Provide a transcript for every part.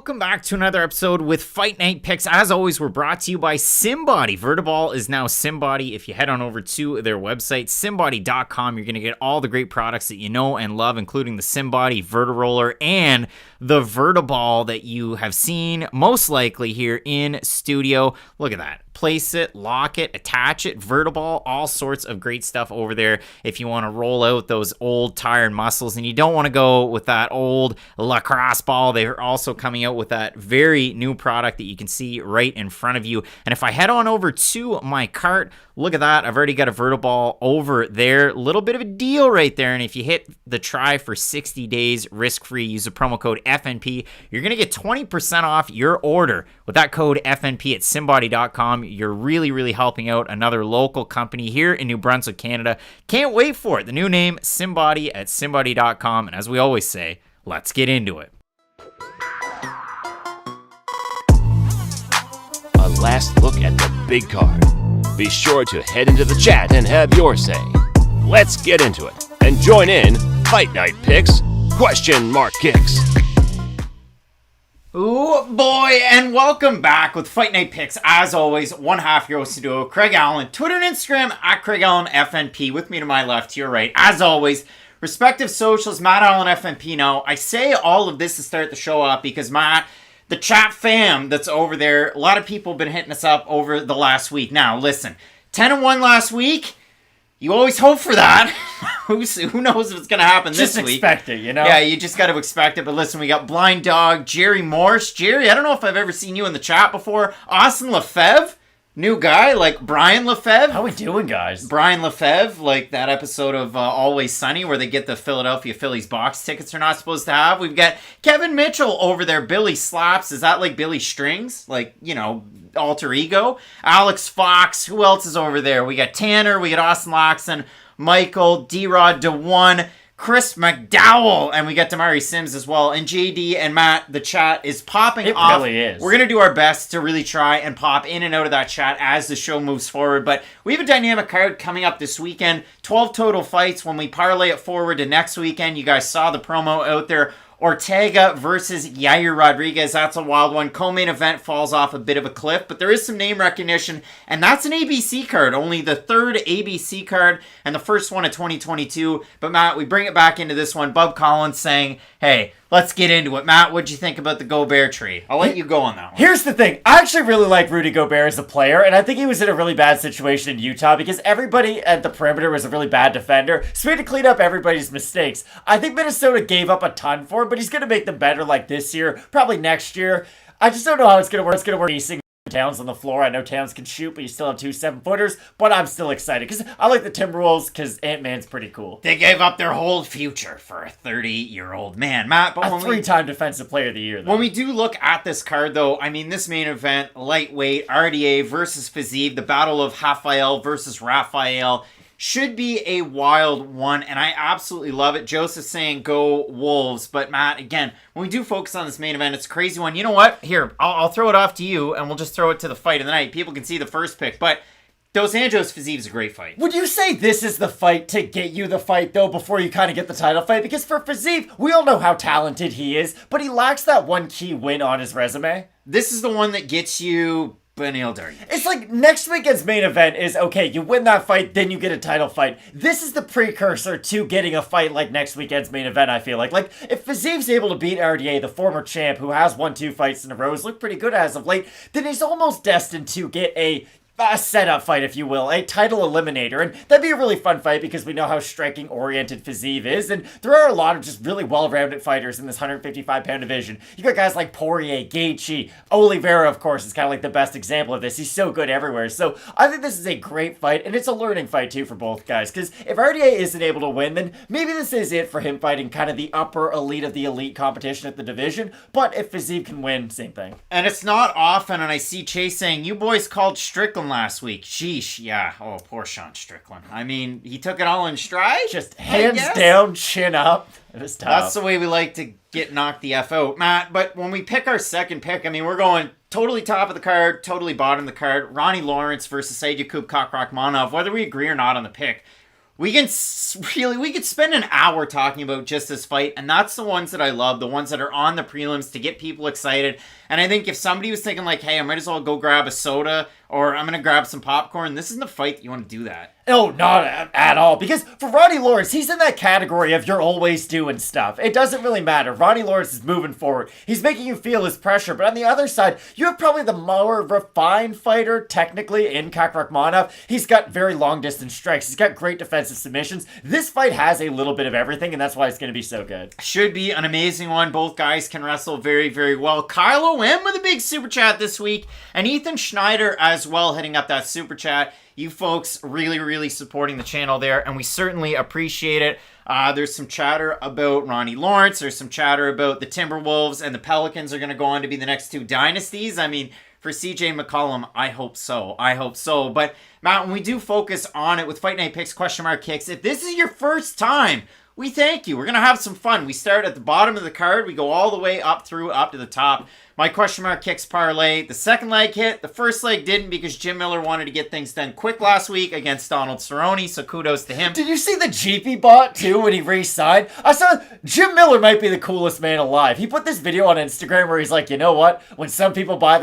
welcome back to another episode with Fight Night Picks. As always, we're brought to you by SimBody. Vertiball is now SimBody. If you head on over to their website, simbody.com, you're going to get all the great products that you know and love, including the SimBody Vertiroller and the Vertiball that you have seen most likely here in studio. Look at that. Place it, lock it, attach it, Vertiball, all sorts of great stuff over there if you want to roll out those old tired muscles and you don't want to go with that old lacrosse ball. They're also coming out with that very new product that you can see right in front of you. And if I head on over to my cart, look at that. I've already got a Vertiball over there. Little bit of a deal right there. And if you hit the try for 60 days risk-free, use the promo code FNP, you're going to get 20% off your order with that code FNP at simbody.com. You're really helping out another local company here in New Brunswick, Canada. Can't wait for it. The new name, SimBody at simbody.com. And as we always say, let's get into it. A last look at the big card. Be sure to head into the chat and have your say. Let's get into it and join in Fight Night Picks Kicks. Ooh, boy, and welcome back with Fight Night Picks. As always, one half your host duo, Craig Allen. Twitter and Instagram at Craig Allen FNP. With me to my left, to your right. As always, respective socials, Matt Allen FNP. Now, I say all of this to start the show off because Matt, the chat fam that's over there, a lot of people have been hitting us up over the last week. Now, listen, 10-1 last week. You always hope for that. Who knows if it's going to happen this week. Just expect it, you know? Yeah, you just got to expect it. But listen, we got Blind Dog, Jerry Morse. Jerry, I don't know if I've ever seen you in the chat before. Austin Lefebvre, new guy, like Brian Lefebvre. How we doing, guys? Brian Lefebvre, like that episode of Always Sunny where they get the Philadelphia Phillies box tickets they're not supposed to have. We've got Kevin Mitchell over there, Billy Slaps. Is that like Billy Strings? Like, you know, alter ego. Alex Fox. Who else is over there? We got Tanner. We got Austin Loxon, Michael, D-Rod, DeOne, Chris McDowell, and we got Damari Sims as well. And JD and Matt, the chat is popping off. It really is. We're going to do our best to really try and pop in and out of that chat as the show moves forward. But we have a dynamic card coming up this weekend. 12 total fights. When we parlay it forward to next weekend, you guys saw the promo out there. Ortega versus Yair Rodriguez. That's a wild one. Co-main event falls off a bit of a cliff, but there is some name recognition, and that's an ABC card. Only the third ABC card and the first one of 2022. But Matt, we bring it back into this one. Bub Collins saying, hey, let's get into it. Matt, what'd you think about the Gobert trade? I'll let you go on that one. Here's the thing. I actually really like Rudy Gobert as a player, and I think he was in a really bad situation in Utah because everybody at the perimeter was a really bad defender. So we had to clean up everybody's mistakes. I think Minnesota gave up a ton for him, but he's going to make them better like this year, probably next year. I just don't know how it's going to work. It's going to work facing Towns on the floor. I know Towns can shoot, but you still have two 7-footers. But I'm still excited because I like the Timberwolves because Ant-Man's pretty cool. They gave up their whole future for a 30-year-old man. Matt, but a 3-time defensive player of the year, though. When we do look at this card, though, I mean, this main event, lightweight, RDA versus Fiziev, the battle of Rafael versus Rafael, should be a wild one, and I absolutely love it. Joseph saying go Wolves, but Matt, again, when we do focus on this main event, it's a crazy one. You know what? Here, I'll throw it off to you, and we'll just throw it to the fight of the night. People can see the first pick, but Dos Anjos Fiziev is a great fight. Would you say this is the fight to get you the fight, though, before you kind of get the title fight? Because for Fiziev, we all know how talented he is, but he lacks that one key win on his resume. This is the one that gets you Beneil Dariush. It's like next weekend's main event is, okay, you win that fight, then you get a title fight. This is the precursor to getting a fight like next weekend's main event, I feel like. Like, if Fiziev's able to beat RDA, the former champ who has won 2 fights in a row, has looked pretty good as of late, then he's almost destined to get a setup fight, if you will, a title eliminator, and that'd be a really fun fight because we know how striking-oriented Fiziev is, and there are a lot of just really well-rounded fighters in this 155-pound division. You got guys like Poirier, Gaethje, Oliveira, of course, is kind of like the best example of this. He's so good everywhere, so I think this is a great fight, and it's a learning fight, too, for both guys, because if RDA isn't able to win, then maybe this is it for him fighting kind of the upper elite of the elite competition at the division, but if Fiziev can win, same thing. And it's not often, and I see Chase saying, you boys called Strickland last week. Sheesh, yeah. Oh, poor Sean Strickland. I mean, he took it all in stride. Just hands down, chin up. It was tough. That's the way we like to get knocked the F out, Matt. But when we pick our second pick, I mean, we're going totally top of the card, totally bottom of the card. Ronnie Lawrence versus Saidyokub Kakhramonov. Whether we agree or not on the pick, We could spend an hour talking about just this fight, and that's the ones that I love, the ones that are on the prelims to get people excited. And I think if somebody was thinking like, hey, I might as well go grab a soda, or I'm going to grab some popcorn, this isn't the fight that you want to do that. Oh, not at all. Because for Ronnie Lawrence, he's in that category of you're always doing stuff. It doesn't really matter. Ronnie Lawrence is moving forward. He's making you feel his pressure. But on the other side, you have probably the more refined fighter, technically, in Kakhramonov. He's got very long-distance strikes. He's got great defensive submissions. This fight has a little bit of everything, and that's why it's going to be so good. Should be an amazing one. Both guys can wrestle very, very well. Kyle O.M. with a big super chat this week, and Ethan Schneider as well hitting up that super chat. You folks really, really supporting the channel there, and we certainly appreciate it. There's some chatter about Ronnie Lawrence. There's some chatter about the Timberwolves and the Pelicans are going to go on to be the next two dynasties. I mean, for CJ McCollum, I hope so. I hope so. But, Matt, when we do focus on it with Fight Night Picks, !kicks, if this is your first time, we thank you. We're going to have some fun. We start at the bottom of the card. We go all the way up to the top. My !kicks parlay. The second leg hit. The first leg didn't because Jim Miller wanted to get things done quick last week against Donald Cerrone, so kudos to him. Did you see the Jeep he bought, too, when he re-signed? I saw Jim Miller might be the coolest man alive. He put this video on Instagram where he's like, you know what? When some people sign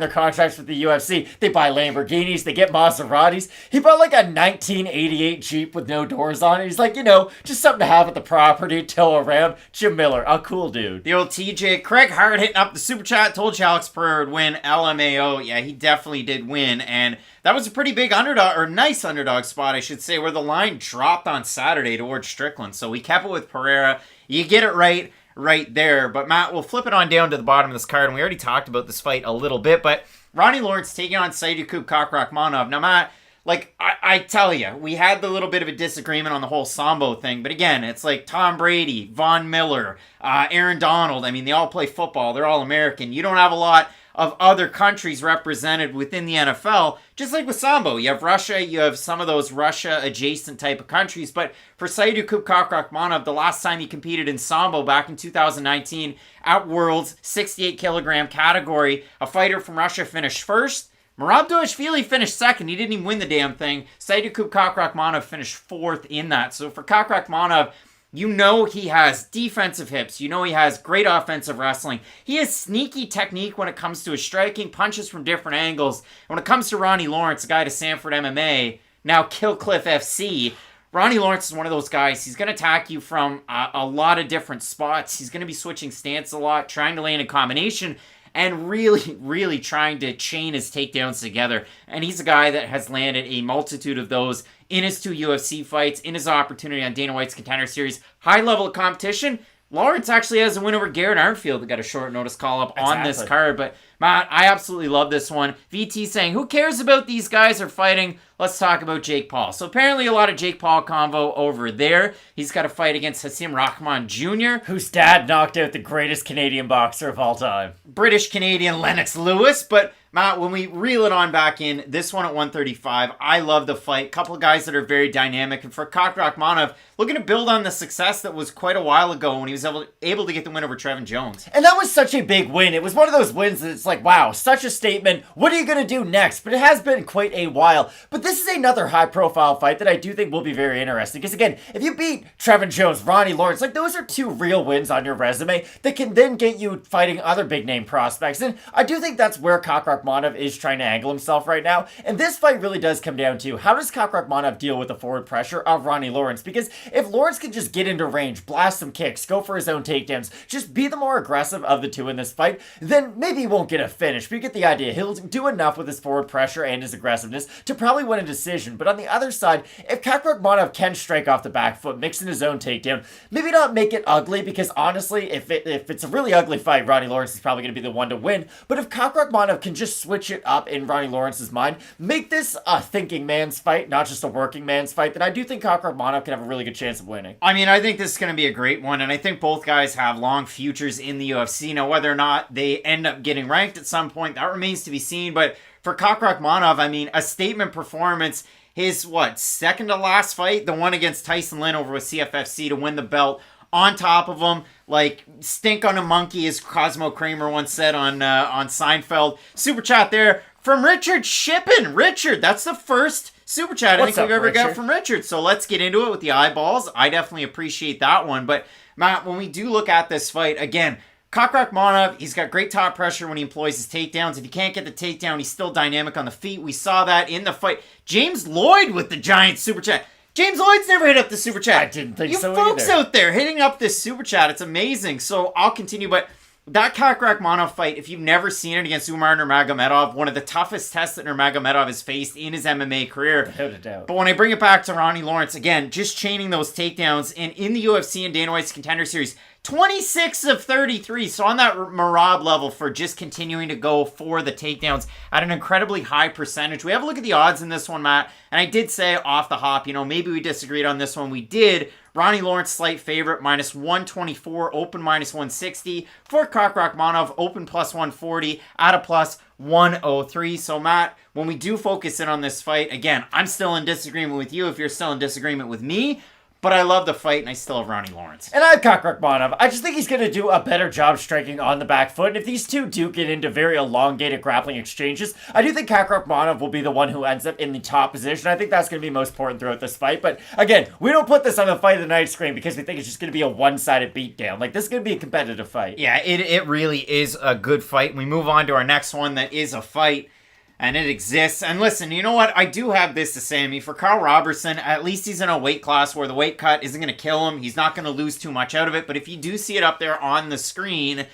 their contracts with the UFC, they buy Lamborghinis, they get Maseratis. He bought like a 1988 Jeep with no doors on it. He's like, just something to have at the property, tow around. Jim Miller, a cool dude. The old TJ. Craig Hart hitting up the super chat, told you Alex Pereira would win. LMAO, yeah, he definitely did win, and that was a pretty big underdog, or nice underdog spot, I should say, where the line dropped on Saturday towards Strickland, so we kept it with Pereira. You get it right there, but Matt, we'll flip it on down to the bottom of this card, and we already talked about this fight a little bit, but Ronnie Lawrence taking on Saidyokub Kakhramonov. Now, Matt, like, I tell you, we had the little bit of a disagreement on the whole Sambo thing, but again, it's like Tom Brady, Von Miller, Aaron Donald. I mean, they all play football. They're all American. You don't have a lot of other countries represented within the NFL, just like with Sambo. You have Russia, you have some of those Russia-adjacent type of countries, but for Saidyokub Kakhramonov, the last time he competed in Sambo back in 2019 at Worlds, 68-kilogram category, a fighter from Russia finished first. Merab Dvalishvili finished second. He didn't even win the damn thing. Saidyokub Kakhramonov finished fourth in that. So for Kakhramonov, he has defensive hips. He has great offensive wrestling. He has sneaky technique when it comes to his striking, punches from different angles. When it comes to Ronnie Lawrence, a guy to Sanford MMA, now Killcliff FC, Ronnie Lawrence is one of those guys. He's going to attack you from a lot of different spots. He's going to be switching stance a lot, trying to land a combination, and really, really trying to chain his takedowns together. And he's a guy that has landed a multitude of those in his two UFC fights, in his opportunity on Dana White's Contender Series. High level of competition. Lawrence actually has a win over Garrett Armfield that got a short notice call-up on this card. But, Matt, I absolutely love this one. VT saying, who cares about these guys are fighting? Let's talk about Jake Paul. So apparently a lot of Jake Paul convo over there. He's got a fight against Hasim Rahman Jr., whose dad knocked out the greatest Canadian boxer of all time. British-Canadian Lennox Lewis. But, Matt, when we reel it on back in, this one at 135, I love the fight. Couple of guys that are very dynamic. And for Kakhramonov, looking to build on the success that was quite a while ago when he was able to get the win over Trevin Jones. And that was such a big win. It was one of those wins that it's like, wow, such a statement. What are you going to do next? But it has been quite a while. But this is another high-profile fight that I do think will be very interesting. Because, again, if you beat Trevin Jones, Ronnie Lawrence, like, those are two real wins on your resume that can then get you fighting other big-name prospects. And I do think that's where Kakhramonov is trying to angle himself right now. And this fight really does come down to, how does Kakhramonov deal with the forward pressure of Ronnie Lawrence? Because if Lawrence can just get into range, blast some kicks, go for his own takedowns, just be the more aggressive of the two in this fight, then maybe he won't get a finish. But you get the idea. He'll do enough with his forward pressure and his aggressiveness to probably win a decision. But on the other side, if Kakhramonov can strike off the back foot, mix in his own takedown, maybe not make it ugly, because honestly, if it's a really ugly fight, Ronnie Lawrence is probably going to be the one to win. But if Kakhramonov can just switch it up in Ronnie Lawrence's mind, make this a thinking man's fight, not just a working man's fight, then I do think Kakhramonov can have a really good chance of winning. I mean, I think this is going to be a great one, and I think both guys have long futures in the UFC. Now, whether or not they end up getting ranked at some point, that remains to be seen. But for Kakhramonov, I mean, a statement performance. His, second to last fight? The one against Tyson Lin over with CFFC to win the belt. On top of him, like, stink on a monkey, as Cosmo Kramer once said on Seinfeld. Super chat there from Richard Shippen. Richard, that's the first super chat I think we've ever got from Richard. So let's get into it with the eyeballs. I definitely appreciate that one. But Matt, when we do look at this fight, again, Kakhramonov, he's got great top pressure when he employs his takedowns. If he can't get the takedown, he's still dynamic on the feet. We saw that in the fight. James Lloyd with the giant super chat. James Lloyd's never hit up the super chat. I didn't think so either. You folks out there hitting up this super chat, it's amazing. So I'll continue, but that Kakhramonov fight, if you've never seen it against Umar Nurmagomedov, one of the toughest tests that Nurmagomedov has faced in his MMA career. Without a doubt. But when I bring it back to Ronnie Lawrence, again, just chaining those takedowns, and in the UFC and Dana White's Contender Series, 26 of 33, so on that Marab level for just continuing to go for the takedowns at an incredibly high percentage. We have a look at the odds in this one, Matt, and I did say off the hop, maybe we disagreed on this one. We did. Ronnie Lawrence, slight favorite, minus 124, open minus 160. For Kakhramonov, open plus 140, at a plus 103. So, Matt, when we do focus in on this fight, again, I'm still in disagreement with you if you're still in disagreement with me. But I love the fight, and I still have Ronnie Lawrence. And I have Kakhramonov. I just think he's going to do a better job striking on the back foot. And if these two do get into very elongated grappling exchanges, I do think Kakhramonov will be the one who ends up in the top position. I think that's going to be most important throughout this fight. But again, we don't put this on the Fight of the Night screen because we think it's just going to be a one-sided beatdown. Like, this is going to be a competitive fight. Yeah, it really is a good fight. We move on to our next one that is a fight. And it exists. And listen, you know what? I do have this to say. I mean, for Karl Roberson, at least he's in a weight class where the weight cut isn't going to kill him. He's not going to lose too much out of it. But if you do see it up there on the screen,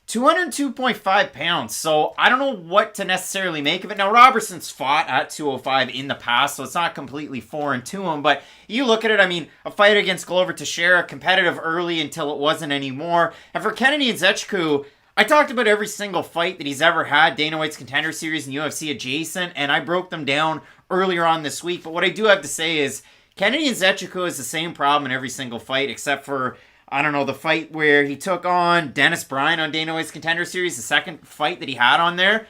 202.5 pounds. So I don't know what to necessarily make of it. Now, Roberson's fought at 205 in the past, so it's not completely foreign to him. But you look at it, I mean, a fight against Glover Teixeira, competitive early until it wasn't anymore. And for Kennedy Nzechukwu, I talked about every single fight that he's ever had, Dana White's Contender Series and UFC adjacent, and I broke them down earlier on this week. But what I do have to say is, Kennedy Nzechukwu has the same problem in every single fight, except for, I don't know, the fight where he took on Dennis Bryan on Dana White's Contender Series, the second fight that he had on there.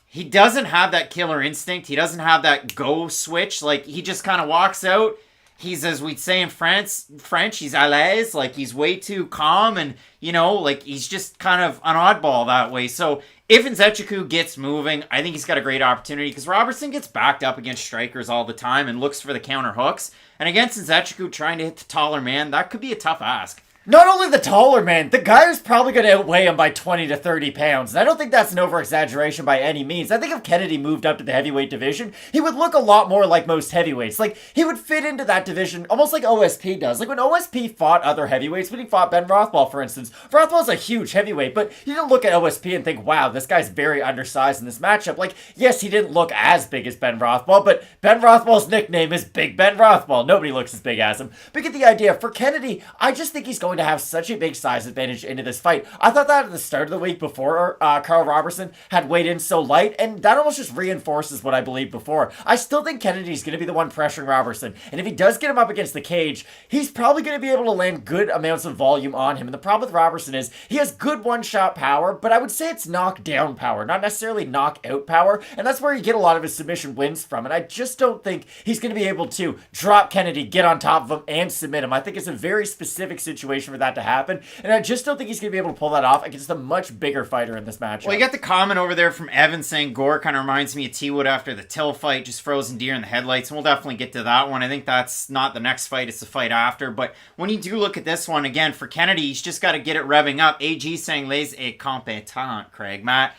He doesn't have that killer instinct. He doesn't have that go switch. Like, he just kind of walks out. He's, as we'd say in French, he's à l'aise. Like, he's way too calm and, like, he's just kind of an oddball that way. So, if Nzechukwu gets moving, I think he's got a great opportunity because Roberson gets backed up against strikers all the time and looks for the counter hooks. And against Nzechukwu trying to hit the taller man, that could be a tough ask. Not only the taller man, the guy who's probably going to outweigh him by 20 to 30 pounds. And I don't think that's an over-exaggeration by any means. I think if Kennedy moved up to the heavyweight division, he would look a lot more like most heavyweights. Like, he would fit into that division almost like OSP does. Like, when OSP fought other heavyweights, when he fought Ben Rothwell, for instance, Rothwell's a huge heavyweight, but you didn't look at OSP and think, wow, this guy's very undersized in this matchup. Like, yes, he didn't look as big as Ben Rothwell, but Ben Rothwell's nickname is Big Ben Rothwell. Nobody looks as big as him. But get the idea. For Kennedy, I just think he's going to have such a big size advantage into this fight. I thought that at the start of the week before Karl Roberson had weighed in so light, and that almost just reinforces what I believed before. I still think Kennedy's going to be the one pressuring Roberson, and if he does get him up against the cage, he's probably going to be able to land good amounts of volume on him. And the problem with Roberson is he has good one-shot power, but I would say it's knockdown power, not necessarily knockout power, and that's where you get a lot of his submission wins from. And I just don't think he's going to be able to drop Kennedy, get on top of him, and submit him. I think it's a very specific situation for that to happen, and I just don't think he's going to be able to pull that off against a much bigger fighter in this matchup. Well, you got the comment over there from Evan saying Gore kind of reminds me of T-Wood after the Till fight, just frozen deer in the headlights, and we'll definitely get to that one. I think that's not the next fight, it's the fight after, but when you do look at this one, again, for Kennedy, he's just got to get it revving up. AG saying les est compétent, Craig. Matt,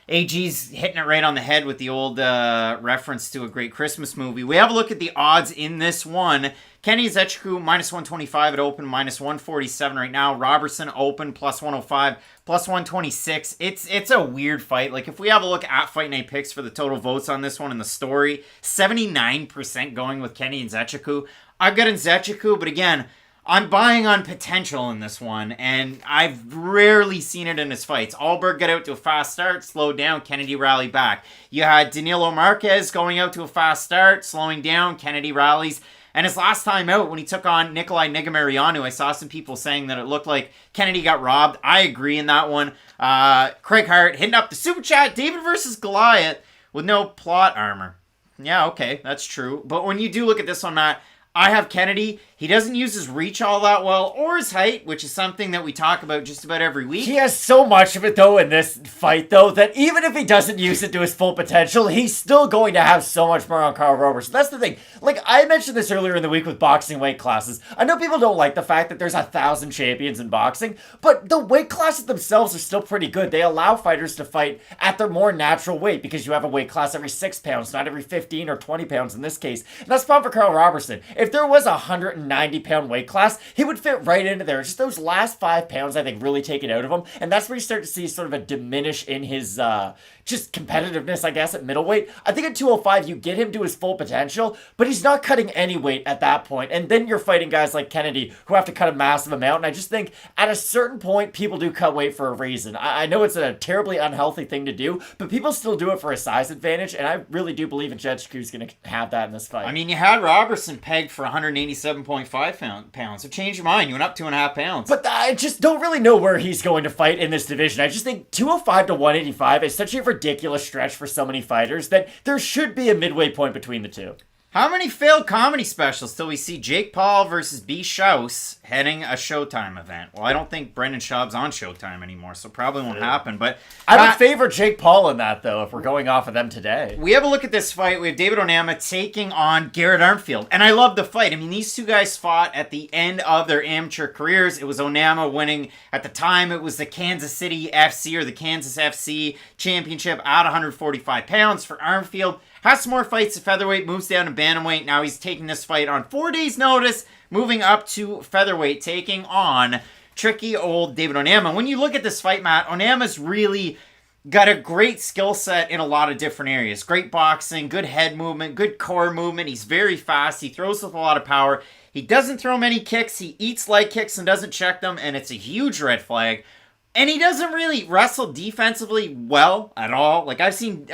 AG's hitting it right on the head with the old reference to a great Christmas movie. We have a look at the odds in this one. Kennedy Nzechukwu, minus 125 at open, minus 147 right now. Roberson, open, plus 105, plus 126. It's a weird fight. Like, if we have a look at Fight Night picks for the total votes on this one in the story, 79% going with Kennedy Nzechukwu. I've got Nzechukwu, but again, I'm buying on potential in this one, and I've rarely seen it in his fights. Alberg got out to a fast start, slowed down, Kennedy rallied back. You had Danilo Marquez going out to a fast start, slowing down, Kennedy rallies. And his last time out, when he took on Nikolai Negumereanu, I saw some people saying that it looked like Kennedy got robbed. I agree in that one. Craig Hart hitting up the super chat, David versus Goliath with no plot armor. Yeah, okay, that's true. But when you do look at this one, Matt, I have Kennedy. He doesn't use his reach all that well, or his height, which is something that we talk about just about every week. He has so much of it, though, in this fight, though, that even if he doesn't use it to his full potential, he's still going to have so much more on Karl Roberson. That's the thing. Like, I mentioned this earlier in the week with boxing weight classes. I know people don't like the fact that there's 1,000 champions in boxing, but the weight classes themselves are still pretty good. They allow fighters to fight at their more natural weight because you have a weight class every 6 pounds, not every 15 or 20 pounds in this case. And that's fun for Karl Roberson. If there was a 190-pound weight class, he would fit right into there. Just those last 5 pounds, I think, really take it out of him. And that's where you start to see sort of a diminish in his just competitiveness, I guess, at middleweight. I think at 205, you get him to his full potential, but he's not cutting any weight at that point. And then you're fighting guys like Kennedy who have to cut a massive amount. And I just think at a certain point, people do cut weight for a reason. I know it's a terribly unhealthy thing to do, but people still do it for a size advantage. And I really do believe Nzechukwu going to have that in this fight. I mean, you had Roberson pegged for 187.5 pounds. So change your mind. You went up 2.5 pounds. But I just don't really know where he's going to fight in this division. I just think 205 to 185 is such a ridiculous stretch for so many fighters that there should be a midway point between the two. How many failed comedy specials till we see Jake Paul versus B. Schaus heading a Showtime event? Well, I don't think Brendan Schaub's on Showtime anymore, so probably won't happen. But I would favor Jake Paul in that, though, if we're going off of them today. We have a look at this fight. We have David Onama taking on Garrett Armfield. And I love the fight. I mean, these two guys fought at the end of their amateur careers. It was Onama winning. At the time, it was the Kansas City FC or the Kansas FC championship at 145 pounds for Armfield. Has some more fights at featherweight, moves down to bantamweight. Now he's taking this fight on 4 days' notice, moving up to featherweight, taking on tricky old David Onama. When you look at this fight, Matt, Onama's really got a great skill set in a lot of different areas. Great boxing, good head movement, good core movement. He's very fast. He throws with a lot of power. He doesn't throw many kicks. He eats leg kicks and doesn't check them, and it's a huge red flag. And he doesn't really wrestle defensively well at all. Like I've seen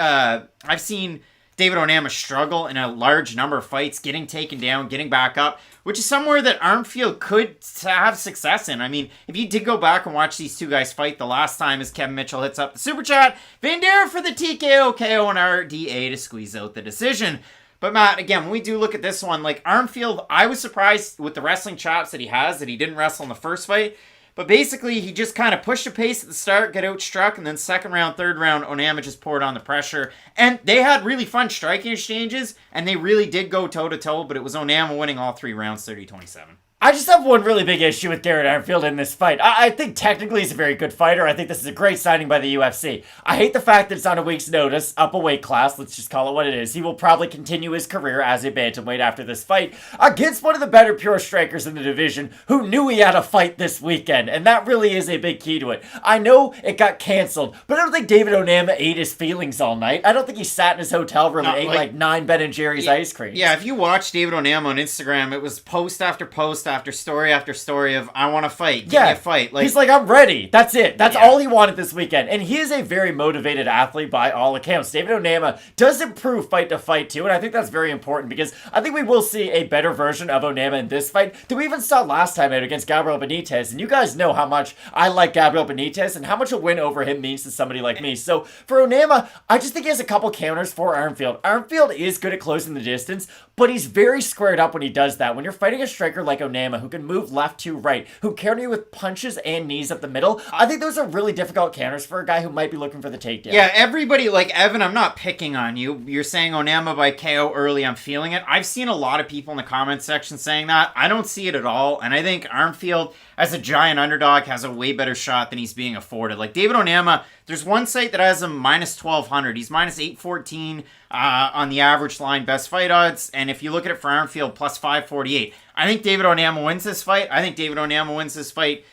David Onama struggle in a large number of fights, getting taken down, getting back up, which is somewhere that Armfield could have success in. I mean, if you did go back and watch these two guys fight the last time as Kevin Mitchell hits up the super chat, Vandera for the TKO, KO, and RDA to squeeze out the decision. But Matt, again, when we do look at this one, like Armfield, I was surprised with the wrestling chops that he has, that he didn't wrestle in the first fight. But basically, he just kind of pushed a pace at the start, got outstruck, and then second round, third round, Onama just poured on the pressure. And they had really fun striking exchanges, and they really did go toe-to-toe, but it was Onama winning all 3 rounds, 30-27. I just have one really big issue with Garrett Armfield in this fight. I think technically he's a very good fighter. I think this is a great signing by the UFC. I hate the fact that it's on a week's notice, up a weight class, let's just call it what it is. He will probably continue his career as a bantamweight after this fight against one of the better pure strikers in the division who knew he had a fight this weekend, and that really is a big key to it. I know it got canceled, but I don't think David Onama ate his feelings all night. I don't think he sat in his hotel room and ate like 9 Ben & Jerry's ice cream. Yeah, if you watch David Onama on Instagram, it was post after story of I want to fight. Give me a fight. Like, he's like, I'm ready. That's it. That's all he wanted this weekend. And he is a very motivated athlete by all accounts. David Onama does improve fight to fight too, and I think that's very important because I think we will see a better version of Onama in this fight that we even saw last time out against Gabriel Benitez. And you guys know how much I like Gabriel Benitez and how much a win over him means to somebody like me. So for Onama, I just think he has a couple counters for Armfield. Armfield is good at closing the distance, but he's very squared up when he does that. When you're fighting a striker like Onama who can move left to right, who counter you with punches and knees up the middle, I think those are really difficult counters for a guy who might be looking for the takedown. Yeah, everybody, like Evan, I'm not picking on you. You're saying Onama by KO early, I'm feeling it. I've seen a lot of people in the comments section saying that. I don't see it at all, and I think Armfield, as a giant underdog, has a way better shot than he's being afforded. Like David Onama, there's one site that has him minus 1,200. He's minus 814 on the average line best fight odds, and if you look at it for Armfield, plus 548. I think David Onama wins this fight. I think David Onama wins this fight,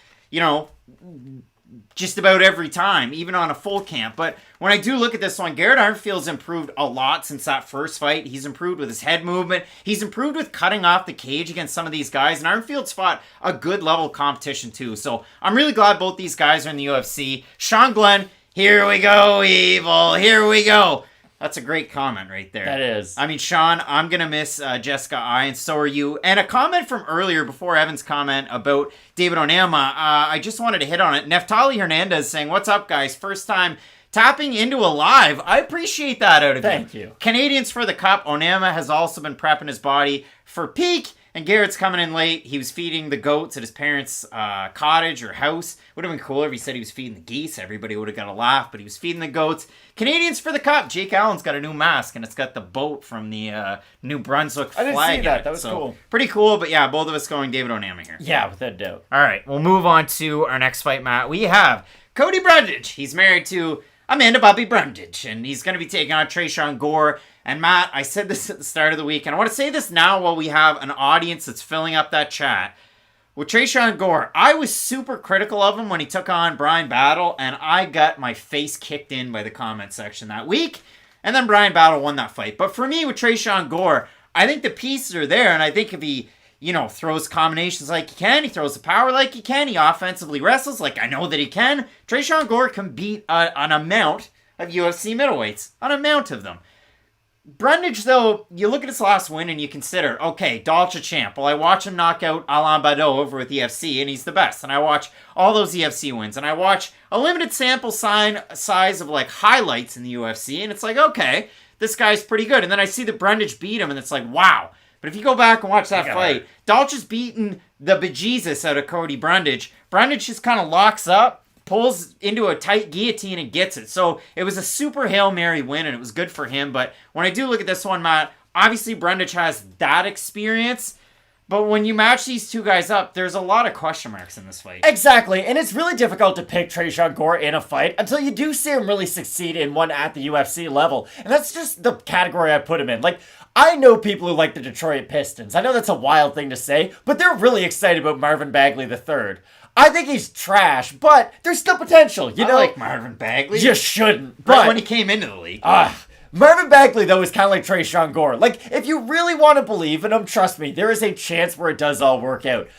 just about every time, even on a full camp. But when I do look at this one, Garrett Armfield's improved a lot since that first fight. He's improved with his head movement. He's improved with cutting off the cage against some of these guys. And Armfield's fought a good level of competition too. So I'm really glad both these guys are in the UFC. Sean Glenn, here we go, evil. Here we go. That's a great comment right there. That is. I mean, Sean, I'm going to miss Jessica I, and so are you. And a comment from earlier, before Evan's comment about David Onama, I just wanted to hit on it. Neftali Hernandez saying, what's up, guys? First time tapping into a live. I appreciate that out of you. Thank you. Canadians for the Cup. Onama has also been prepping his body for peak And Garrett's coming in late. He was feeding the goats at his parents' cottage or house. Would have been cooler if he said he was feeding the geese. Everybody would have got a laugh, but he was feeding the goats. Canadians for the cup. Jake Allen's got a new mask, and it's got the boat from the New Brunswick flag. I didn't see that. In it. That was cool. Pretty cool, but yeah, both of us going David Onama here. Yeah, without doubt. All right, we'll move on to our next fight, Matt. We have Cody Brundage. He's married to Amanda Bobby Brundage, and he's going to be taking on Tresean Gore. And Matt, I said this at the start of the week, and I want to say this now while we have an audience that's filling up that chat. With Tresean Gore, I was super critical of him when he took on Brian Battle, and I got my face kicked in by the comment section that week. And then Brian Battle won that fight. But for me, with Tresean Gore, I think the pieces are there, and I think if he, throws combinations like he can, he throws the power like he can, he offensively wrestles like I know that he can, Tresean Gore can beat an amount of UFC middleweights, an amount of them. Brundage, though, you look at his last win and you consider, okay, Dalcha champ. Well, I watch him knock out Alain Badeau over with EFC, and he's the best. And I watch all those EFC wins, and I watch a limited sample size of, highlights in the UFC, and it's like, okay, this guy's pretty good. And then I see that Brundage beat him, and it's like, wow. But if you go back and watch that fight, Dalcha's beaten the bejesus out of Cody Brundage. Brundage just kind of locks up, pulls into a tight guillotine and gets it. So it was a super Hail Mary win, and it was good for him. But when I do look at this one, Matt, obviously Brundage has that experience. But when you match these two guys up, there's a lot of question marks in this fight. Exactly, and it's really difficult to pick Tresean Gore in a fight until you do see him really succeed in one at the UFC level. And that's just the category I put him in. I know people who like the Detroit Pistons. I know that's a wild thing to say, but they're really excited about Marvin Bagley III. I think he's trash, but there's still potential, I like Marvin Bagley. You shouldn't. But when he came into the league. Marvin Bagley, though, is kind of like Tresean Gore. If you really want to believe in him, trust me, there is a chance where it does all work out.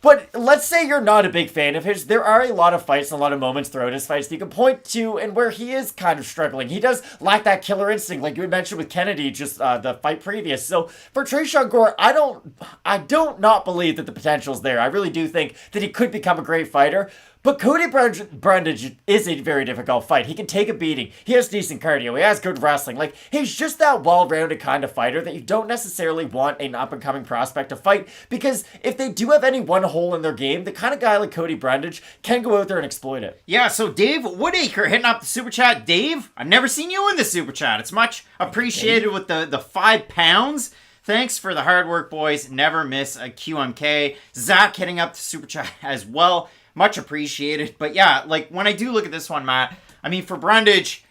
But let's say you're not a big fan of his. There are a lot of fights and a lot of moments throughout his fights that you can point to and where he is kind of struggling. He does lack that killer instinct, like you had mentioned with Kennedy just the fight previous. So for Tresean Gore, I don't not believe that the potential's there. I really do think that he could become a great fighter. But Cody Brundage is a very difficult fight. He can take a beating. He has decent cardio. He has good wrestling. He's just that well-rounded kind of fighter that you don't necessarily want an up-and-coming prospect to fight, because if they do have any one hole in their game, the kind of guy like Cody Brundage can go out there and exploit it. Yeah, so Dave Woodacre hitting up the Super Chat. Dave, I've never seen you in the Super Chat. It's much appreciated with the 5 pounds. Thanks for the hard work, boys. Never miss a QMK. Zach hitting up the Super Chat as well. Much appreciated. But yeah, when I do look at this one, Matt, I mean, for Brundage,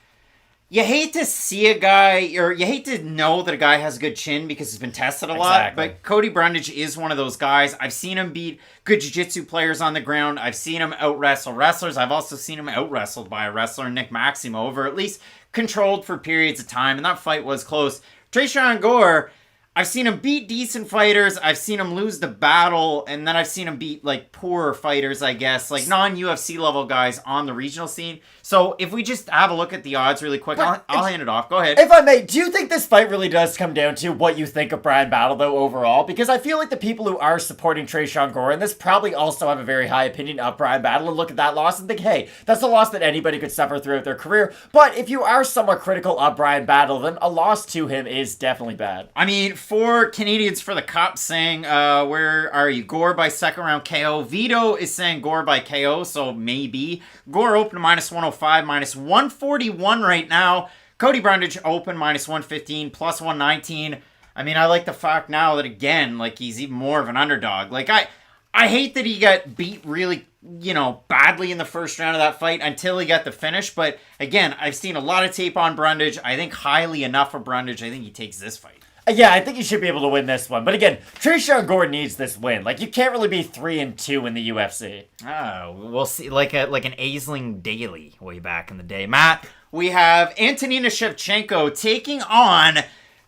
you hate to see a guy, or you hate to know that a guy has a good chin because he's been tested a lot. But Cody Brundage is one of those guys. I've seen him beat good jiu-jitsu players on the ground. I've seen him out-wrestle wrestlers. I've also seen him out-wrestled by a wrestler, Nick Maximo, over at least controlled for periods of time. And that fight was close. Tresean Gore, I've seen him beat decent fighters. I've seen him lose the battle. And then I've seen him beat, poorer fighters, I guess. Non-UFC level guys on the regional scene. So if we just have a look at the odds really quick, I'll hand it off. Go ahead. If I may, do you think this fight really does come down to what you think of Brian Battle, though, overall? Because I feel like the people who are supporting Tresean Gore and this probably also have a very high opinion of Brian Battle and look at that loss and think, hey, that's a loss that anybody could suffer throughout their career. But if you are somewhat critical of Brian Battle, then a loss to him is definitely bad. I mean, for Canadians for the cup saying, where are you? Gore by second round KO. Vito is saying Gore by KO, so maybe. Gore open minus 105, minus 141 right now. Cody Brundage open minus 115, plus 119. I mean, I like the fact now that, again, he's even more of an underdog. I hate that he got beat really, badly in the first round of that fight until he got the finish. But again, I've seen a lot of tape on Brundage. I think highly enough of Brundage. I think he takes this fight. Yeah, I think you should be able to win this one. But again, Tresean Gore needs this win. You can't really be 3-2 in the UFC. Oh, we'll see. Like an Aisling Daily way back in the day. Matt, we have Antonina Shevchenko taking on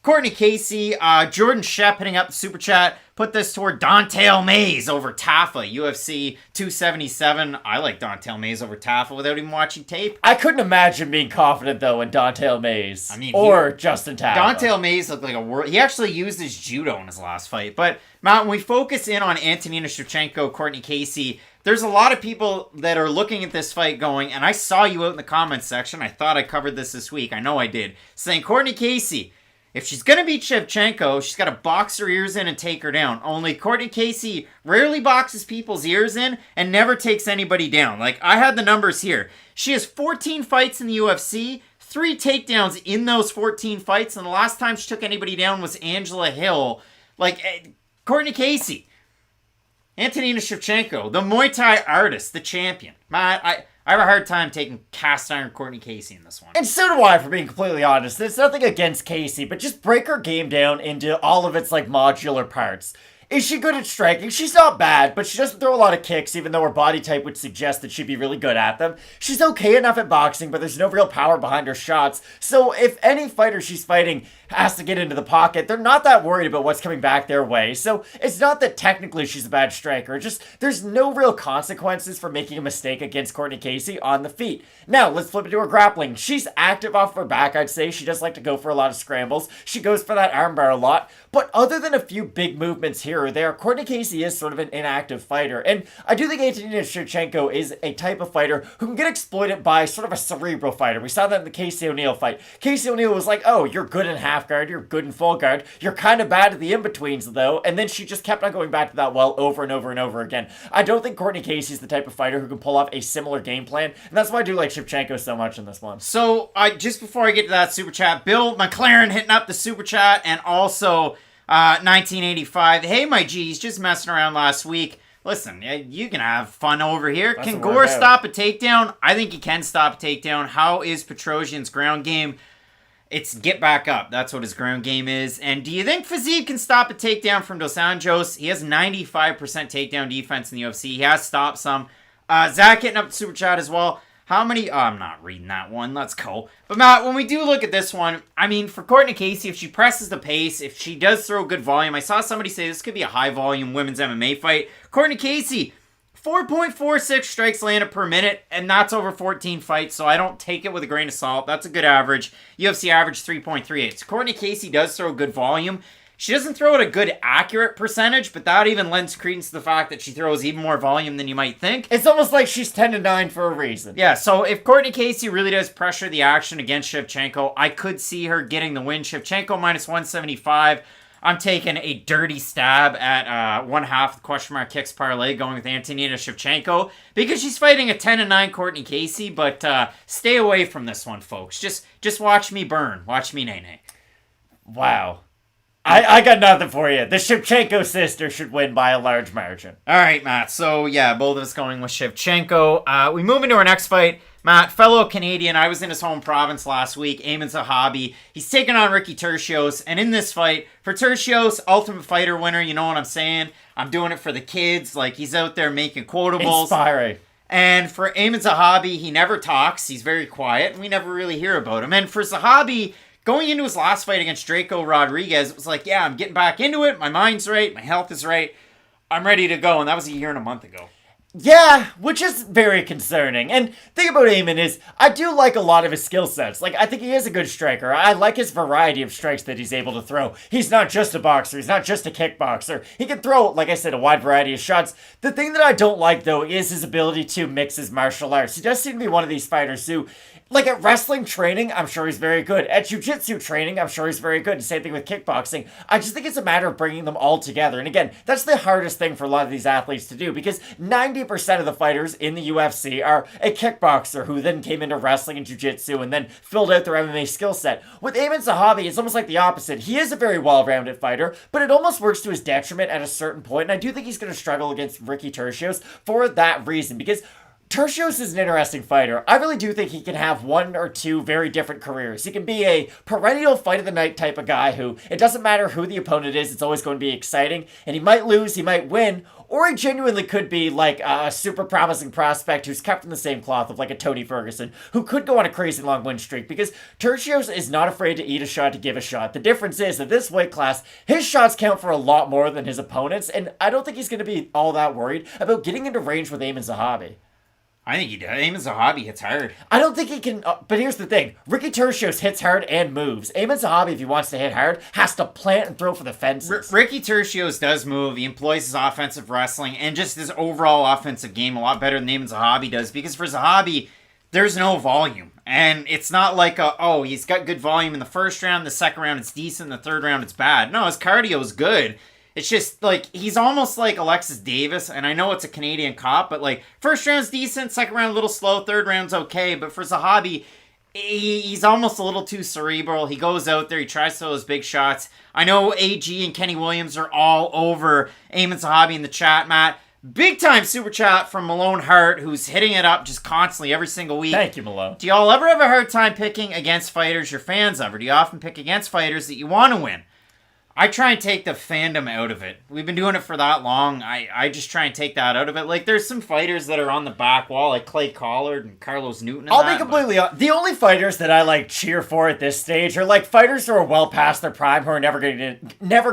Cortney Casey. Jordan Shep hitting up the Super Chat. Put this toward Don'Tale Mayes over Taffa, UFC 277. I like Don'Tale Mayes over Taffa without even watching tape. I couldn't imagine being confident, though, in Don'Tale Mayes. Or Justin Taffa. Don'Tale Mayes looked like a world. He actually used his judo in his last fight. But, Matt, when we focus in on Antonina Shevchenko, Cortney Casey, there's a lot of people that are looking at this fight going, and I saw you out in the comments section. I thought I covered this week. I know I did. Saying, Cortney Casey, if she's going to beat Shevchenko, she's got to box her ears in and take her down. Only Courtney Casey rarely boxes people's ears in and never takes anybody down. Like, I had the numbers here. She has 14 fights in the UFC, 3 takedowns in those 14 fights, and the last time she took anybody down was Angela Hill. Like, Courtney Casey, Antonina Shevchenko, the Muay Thai artist, the champion. I have a hard time taking cast iron Courtney Casey in this one. And so do I, for being completely honest. It's nothing against Casey, but just break her game down into all of its, like, modular parts. Is she good at striking? She's not bad, but she doesn't throw a lot of kicks, even though her body type would suggest that she'd be really good at them. She's okay enough at boxing, but there's no real power behind her shots. So if any fighter she's fighting has to get into the pocket, they're not that worried about what's coming back their way. So it's not that technically she's a bad striker. It's just there's no real consequences for making a mistake against Courtney Casey on the feet. Now, let's flip it to her grappling. She's active off her back, I'd say. She does like to go for a lot of scrambles. She goes for that armbar a lot. But other than a few big movements here or there, Courtney Casey is sort of an inactive fighter. And I do think Antonina Shevchenko is a type of fighter who can get exploited by sort of a cerebral fighter. We saw that in the Casey O'Neill fight. Casey O'Neill was like, oh, you're good in half guard, you're good in full guard, you're kind of bad at the in-betweens though. And then she just kept on going back to that well over and over and over again. I don't think Courtney Casey's the type of fighter who can pull off a similar game plan. And that's why I do like Shevchenko so much in this one. So, just before I get to that super chat, Bill McLaren hitting up the super chat, and also 1985. Hey, my G's, just messing around last week. Listen, you can have fun over here. That's can Gore stop a takedown? I think he can stop a takedown. How is Petrosian's ground game? It's get back up. That's what his ground game is. And do you think Fiziev can stop a takedown from Dos Anjos? He has 95% takedown defense in the UFC. He has stopped some. Zach hitting up the super chat as well. How many... Oh, I'm not reading that one. Let's go. But, Matt, when we do look at this one, I mean, for Courtney Casey, if she presses the pace, if she does throw good volume, I saw somebody say this could be a high-volume women's MMA fight. Courtney Casey, 4.46 strikes landed per minute, and that's over 14 fights, so I don't take it with a grain of salt. That's a good average. UFC average 3.38. So Courtney Casey does throw good volume. She doesn't throw at a good accurate percentage, but that even lends credence to the fact that she throws even more volume than you might think. It's almost like she's 10-9 for a reason. Yeah, so if Courtney Casey really does pressure the action against Shevchenko, I could see her getting the win. Shevchenko minus 175. I'm taking a dirty stab at one half the question mark kicks parlay going with Antonina Shevchenko because she's fighting a 10-9 Courtney Casey, but stay away from this one, folks. Just watch me burn. Watch me nay-nay. Wow. I got nothing for you. The Shevchenko sister should win by a large margin. All right, Matt. So, yeah, both of us going with Shevchenko. We move into our next fight. Matt, fellow Canadian, I was in his home province last week, Aiemann Zahabi. He's taking on Ricky Turcios. And in this fight, for Turcios, Ultimate Fighter winner, you know what I'm saying? I'm doing it for the kids. Like, he's out there making quotables. Inspiring. And for Aiemann Zahabi, he never talks. He's very quiet, and we never really hear about him. And for Zahabi... going into his last fight against Draco Rodriguez, it was like, yeah, I'm getting back into it. My mind's right. My health is right. I'm ready to go. And that was a year and a month ago. Yeah, which is very concerning. And the thing about Aiemann is, I do like a lot of his skill sets. Like, I think he is a good striker. I like his variety of strikes that he's able to throw. He's not just a boxer. He's not just a kickboxer. He can throw, like I said, a wide variety of shots. The thing that I don't like, though, is his ability to mix his martial arts. He does seem to be one of these fighters who... like, at wrestling training, I'm sure he's very good. At jiu-jitsu training, I'm sure he's very good. Same thing with kickboxing. I just think it's a matter of bringing them all together. And again, that's the hardest thing for a lot of these athletes to do because 90% of the fighters in the UFC are a kickboxer who then came into wrestling and jiu-jitsu and then filled out their MMA skill set. With Aiemann Zahabi, it's almost like the opposite. He is a very well-rounded fighter, but it almost works to his detriment at a certain point. And I do think he's going to struggle against Ricky Turcios for that reason because... Turcios is an interesting fighter. I really do think he can have one or two very different careers. He can be a perennial fight of the night type of guy who, it doesn't matter who the opponent is, it's always going to be exciting, and he might lose, he might win, or he genuinely could be like a super promising prospect who's cut from the same cloth of like a Tony Ferguson, who could go on a crazy long win streak, because Turcios is not afraid to eat a shot to give a shot. The difference is that this weight class, his shots count for a lot more than his opponents, and I don't think he's going to be all that worried about getting into range with Aiemann Zahabi. I think he does. Aiemann Zahabi hits hard. I don't think he can... but here's the thing. Ricky Turcios hits hard and moves. Aiemann Zahabi, if he wants to hit hard, has to plant and throw for the fences. Ricky Turcios does move. He employs his offensive wrestling and just his overall offensive game a lot better than Aiemann Zahabi does. Because for Zahabi, there's no volume. And it's not like, he's got good volume in the first round, the second round it's decent, the third round it's bad. No, his cardio is good. It's just, like, he's almost like Alexis Davis, and I know it's a Canadian cop, but, like, first round's decent, second round a little slow, third round's okay, but for Zahabi, he's almost a little too cerebral. He goes out there, he tries to throw his big shots. I know AG and Kenny Williams are all over Aiemann Zahabi in the chat, Matt. Big time super chat from Malone Hart, who's hitting it up just constantly every single week. Thank you, Malone. Do y'all ever have a hard time picking against fighters you're fans of, or do you often pick against fighters that you want to win? I try and take the fandom out of it. We've been doing it for that long. I just try and take that out of it. Like, there's some fighters that are on the back wall, like Clay Collard and Carlos Newton. I'll be completely honest. The only fighters that I, like, cheer for at this stage are, like, fighters who are well past their prime, who are never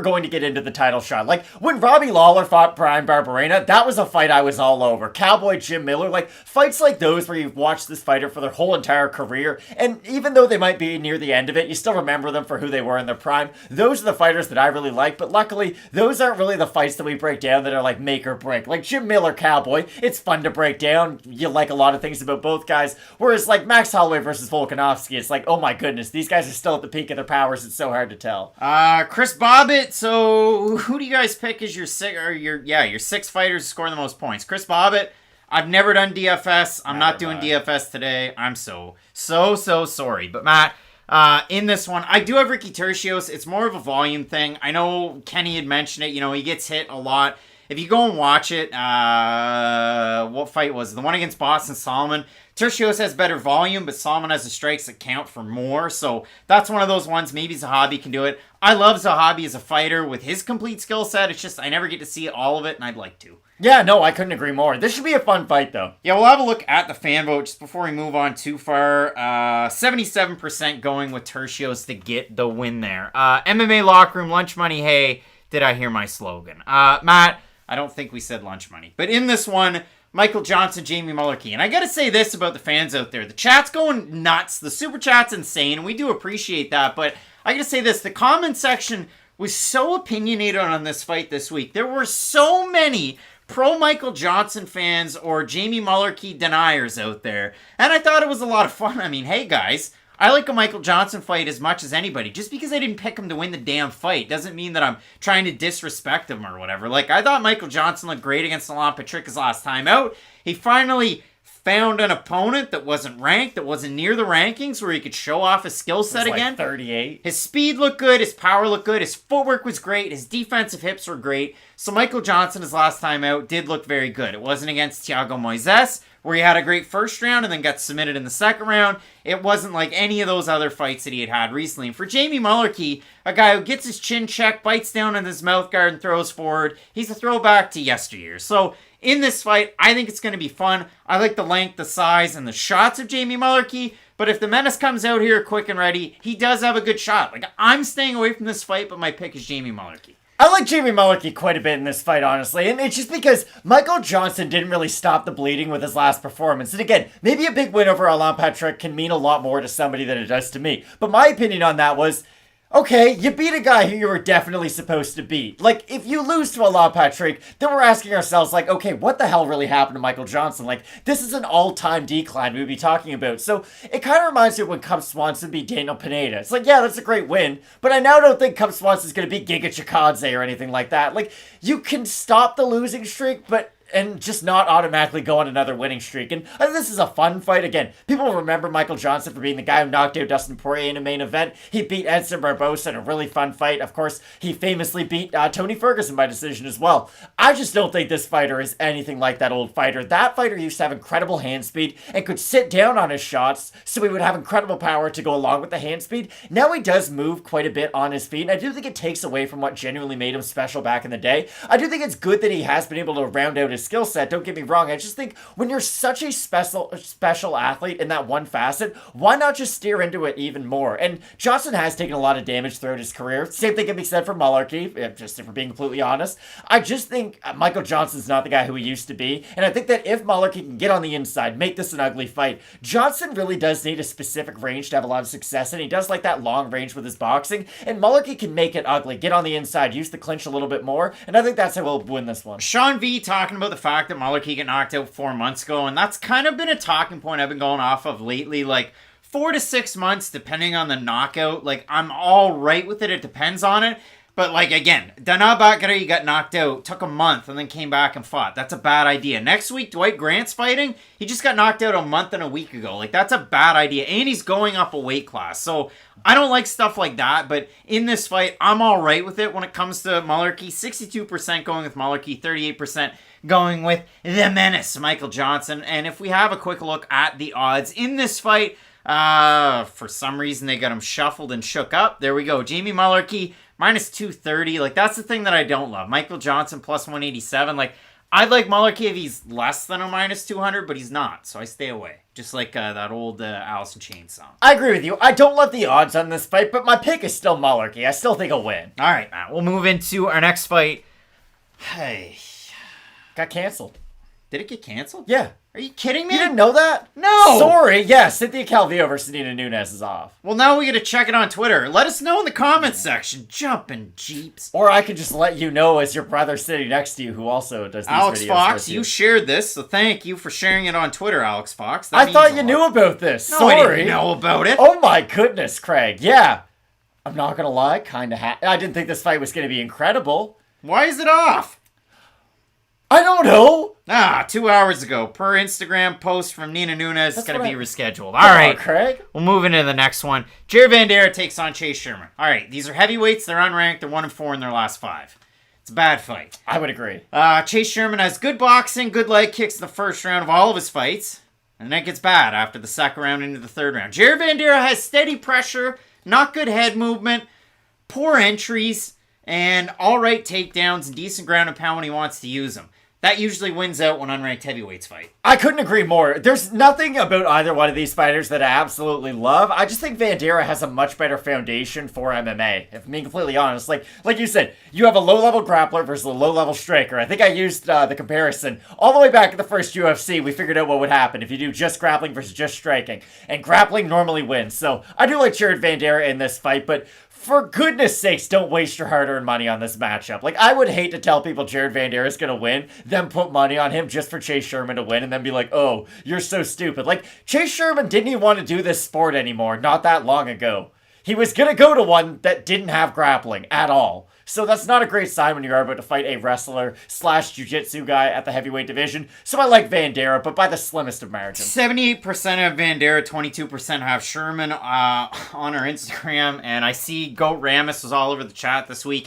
going to get into the title shot. Like, when Robbie Lawler fought Brian Barberena, that was a fight I was all over. Cowboy Jim Miller, like, fights like those where you've watched this fighter for their whole entire career, and even though they might be near the end of it, you still remember them for who they were in their prime. Those are the fighters that I really like, but luckily, those aren't really the fights that we break down that are like make or break. Like Jim Miller, Cowboy, it's fun to break down. You like a lot of things about both guys. Whereas like Max Holloway versus Volkanovski, it's like, oh my goodness, these guys are still at the peak of their powers. It's so hard to tell. Chris Bobbitt. So who do you guys pick as your six fighters to score the most points? Chris Bobbitt. I've never done DFS. I'm not doing DFS today. I'm so sorry. But Matt, in this one, I do have Ricky Turcios. It's more of a volume thing. I know Kenny had mentioned it. You know, he gets hit a lot. If you go and watch it, what fight was it? The one against Boston Solomon. Turcios has better volume, but Solomon has the strikes that count for more. So that's one of those ones. Maybe Zahabi can do it. I love Zahabi as a fighter with his complete skill set. It's just I never get to see all of it, and I'd like to. Yeah, no, I couldn't agree more. This should be a fun fight, though. Yeah, we'll have a look at the fan vote just before we move on too far. 77% going with Turcios to get the win there. MMA Locker Room, Lunch Money, hey, did I hear my slogan? Matt, I don't think we said lunch money. But in this one, Michael Johnson, Jamie Mullarkey. And I gotta say this about the fans out there. The chat's going nuts. The super chat's insane, and we do appreciate that. But I gotta say this, the comment section was so opinionated on this fight this week. There were so many pro-Michael Johnson fans or Jamie Mullarkey deniers out there. And I thought it was a lot of fun. I mean, hey guys, I like a Michael Johnson fight as much as anybody. Just because I didn't pick him to win the damn fight doesn't mean that I'm trying to disrespect him or whatever. Like, I thought Michael Johnson looked great against Alan Patrick his last time out. He finally found an opponent that wasn't ranked, that wasn't near the rankings, where he could show off his skill set again. Like 38. His speed looked good, his power looked good, his footwork was great, his defensive hips were great. So Michael Johnson, his last time out, did look very good. It wasn't against Thiago Moises, where he had a great first round and then got submitted in the second round. It wasn't like any of those other fights that he had recently. And for Jamie Mullarkey, a guy who gets his chin checked, bites down on his mouth guard and throws forward, he's a throwback to yesteryear. So in this fight, I think it's going to be fun. I like the length, the size, and the shots of Jamie Mullarkey. But if the menace comes out here quick and ready, he does have a good shot. Like, I'm staying away from this fight, but my pick is Jamie Mullarkey. I like Jamie Mullarkey quite a bit in this fight, honestly, and it's just because Michael Johnson didn't really stop the bleeding with his last performance. And again, maybe a big win over Alan Patrick can mean a lot more to somebody than it does to me. But my opinion on that was, okay, you beat a guy who you were definitely supposed to beat. Like, if you lose to Alan Patrick, then we're asking ourselves, like, okay, what the hell really happened to Michael Johnson? Like, this is an all-time decline we'd be talking about. So, it kind of reminds me of when Cub Swanson beat Daniel Pineda. It's like, yeah, that's a great win, but I now don't think Cub Swanson's going to beat Giga Chikadze or anything like that. Like, you can stop the losing streak, and just not automatically go on another winning streak. And I think this is a fun fight. Again, people remember Michael Johnson for being the guy who knocked out Dustin Poirier in a main event. He beat Edson Barbosa in a really fun fight. Of course, he famously beat Tony Ferguson by decision as well. I just don't think this fighter is anything like that old fighter. That fighter used to have incredible hand speed and could sit down on his shots, so he would have incredible power to go along with the hand speed. Now he does move quite a bit on his feet, and I do think it takes away from what genuinely made him special back in the day. I do think it's good that he has been able to round out his skill set, don't get me wrong. I just think when you're such a special athlete in that one facet, why not just steer into it even more? And Johnson has taken a lot of damage throughout his career. Same thing can be said for Mullarkey, just if we're being completely honest. I just think Michael Johnson's not the guy who he used to be, and I think that if Mullarkey can get on the inside, make this an ugly fight, Johnson really does need a specific range to have a lot of success, and he does like that long range with his boxing, and Mullarkey can make it ugly, get on the inside, use the clinch a little bit more, and I think that's how we'll win this one. Sean V talking about about the fact that Mullarkey got knocked out 4 months ago, and that's kind of been a talking point I've been going off of lately. Like, 4 to 6 months, depending on the knockout. Like, I'm all right with it. It depends on it. But, like, again, Dana Bakary got knocked out, took a month, and then came back and fought. That's a bad idea. Next week, Dwight Grant's fighting. He just got knocked out a month and a week ago. Like, that's a bad idea. And he's going up a weight class. So, I don't like stuff like that. But in this fight, I'm all right with it when it comes to Mullarkey. 62% going with Mullarkey, 38% going with the menace, Michael Johnson. And if we have a quick look at the odds in this fight, for some reason, they got him shuffled and shook up. There we go. Jamie Mullarkey, minus 230. Like, that's the thing that I don't love. Michael Johnson, plus 187. Like, I'd like Mullarkey if he's less than a minus 200, but he's not. So I stay away. Just like that old Alice in Chains song. I agree with you. I don't love the odds on this fight, but my pick is still Mullarkey. I still think he'll win. All right, Matt. We'll move into our next fight. Hey. Got canceled. Did it get canceled? Yeah. Are you kidding me? You didn't know that? No! Sorry. Yeah, Cynthia Calvillo versus Nina Nunes is off. Well, now we gotta check it on Twitter. Let us know in the comments section. Jumping Jeeps. Or I could just let you know as your brother sitting next to you who also does these Alex videos. Fox, you shared this, so thank you for sharing it on Twitter, Alex Fox. That I means thought a you lot. knew about this. No, Sorry. I didn't know about it. Oh my goodness, Craig. Yeah. I'm not gonna lie, I didn't think this fight was gonna be incredible. Why is it off? I don't know. 2 hours ago, per Instagram post from Nina Nunes, it's going to be rescheduled. All Come on, right, Craig. we'll move into the next one. Jared Vanderaa takes on Chase Sherman. All right, these are heavyweights. They're unranked. They're 1-4 in their last 5. It's a bad fight. I would agree. Chase Sherman has good boxing, good leg kicks in the first round of all of his fights, and then it gets bad after the second round into the third round. Jared Vanderaa has steady pressure, not good head movement, poor entries, and all right takedowns and decent ground and pound when he wants to use them. That usually wins out when unranked heavyweights fight. I couldn't agree more. There's nothing about either one of these fighters that I absolutely love. I just think Vanderaa has a much better foundation for MMA. If I'm being completely honest, like you said, you have a low-level grappler versus a low-level striker. I think I used the comparison all the way back at the first UFC. We figured out what would happen if you do just grappling versus just striking, and grappling normally wins. So I do like Jared Vanderaa in this fight, but for goodness sakes, don't waste your hard-earned money on this matchup. Like, I would hate to tell people Jared Vanderaa is going to win, then put money on him just for Chase Sherman to win, and then be like, oh, you're so stupid. Like, Chase Sherman didn't even want to do this sport anymore not that long ago. He was going to go to one that didn't have grappling at all. So that's not a great sign when you're about to fight a wrestler / jiu-jitsu guy at the heavyweight division. So I like Vanderaa, but by the slimmest of margins. 78% of Vanderaa, 22% have Sherman on our Instagram. And I see Goat Ramus was all over the chat this week,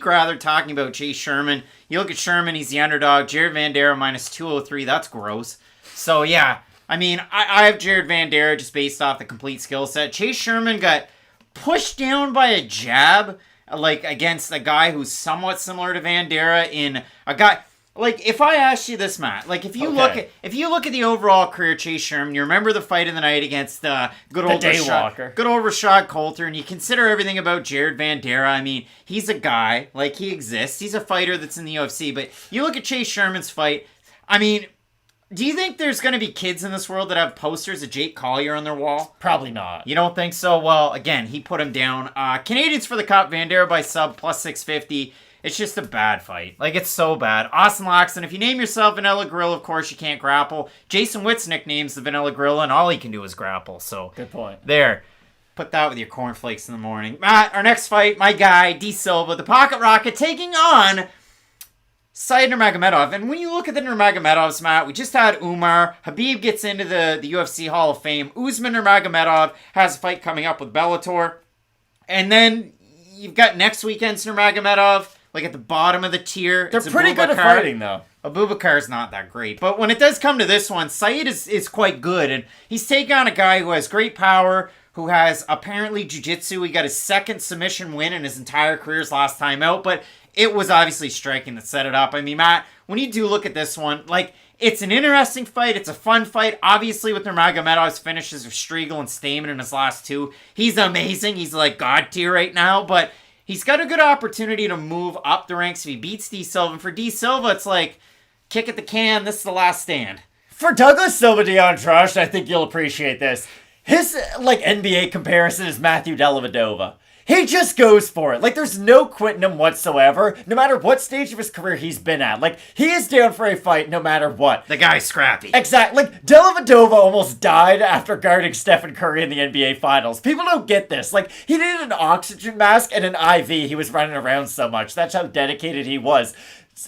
rather, talking about Chase Sherman. You look at Sherman, he's the underdog. Jared Vanderaa, minus 203. That's gross. So, yeah. I mean, I have Jared Vanderaa just based off the complete skill set. Chase Sherman got pushed down by a jab, like, against a guy who's somewhat similar to Vanderaa in a guy. Like, if I asked you this, Matt, like, if you look at the overall career of Chase Sherman, you remember the fight of the night against good old Rashad Coulter, and you consider everything about Jared Vanderaa. I mean, he's a guy, like, he exists. He's a fighter that's in the UFC, but you look at Chase Sherman's fight, I mean, do you think there's going to be kids in this world that have posters of Jake Collier on their wall? Probably not. You don't think so? Well, again, he put him down. Canadians for the cup, Vanderaa by sub, plus 650. It's just a bad fight. Like, it's so bad. Austin Laxton, if you name yourself Vanilla Gorilla, of course you can't grapple. Jason Witt's nickname's the Vanilla Gorilla, and all he can do is grapple. So, good point. There. Put that with your cornflakes in the morning. Matt, our next fight, my guy, D Silva, the Pocket Rocket, taking on Said Nurmagomedov. And when you look at the Nurmagomedovs, Matt, we just had Umar. Habib gets into the UFC Hall of Fame. Usman Nurmagomedov has a fight coming up with Bellator. And then you've got next weekend's Nurmagomedov, like at the bottom of the tier. They're pretty good at fighting, though. Abubakar's not that great. But when it does come to this one, Said is quite good. And he's taking on a guy who has great power, who has apparently jiu-jitsu. He got his second submission win in his entire career's last time out. But it was obviously striking that set it up. I mean, Matt, when you do look at this one, like, it's an interesting fight. It's a fun fight. Obviously, with Nurmagomedov's finishes of Striegel and Stamen in his last 2, he's amazing. He's like God tier right now. But he's got a good opportunity to move up the ranks if he beats D Silva. And for D Silva, it's like, kick at the can. This is the last stand. For Douglas Silva D'Andrade, I think you'll appreciate this. His, NBA comparison is Matthew Dellavedova. He just goes for it. Like, there's no quitting him whatsoever, no matter what stage of his career he's been at. Like, he is down for a fight no matter what. The guy's scrappy. Exactly. Like, Dellavedova almost died after guarding Stephen Curry in the NBA Finals. People don't get this. Like, he needed an oxygen mask and an IV. He was running around so much. That's how dedicated he was.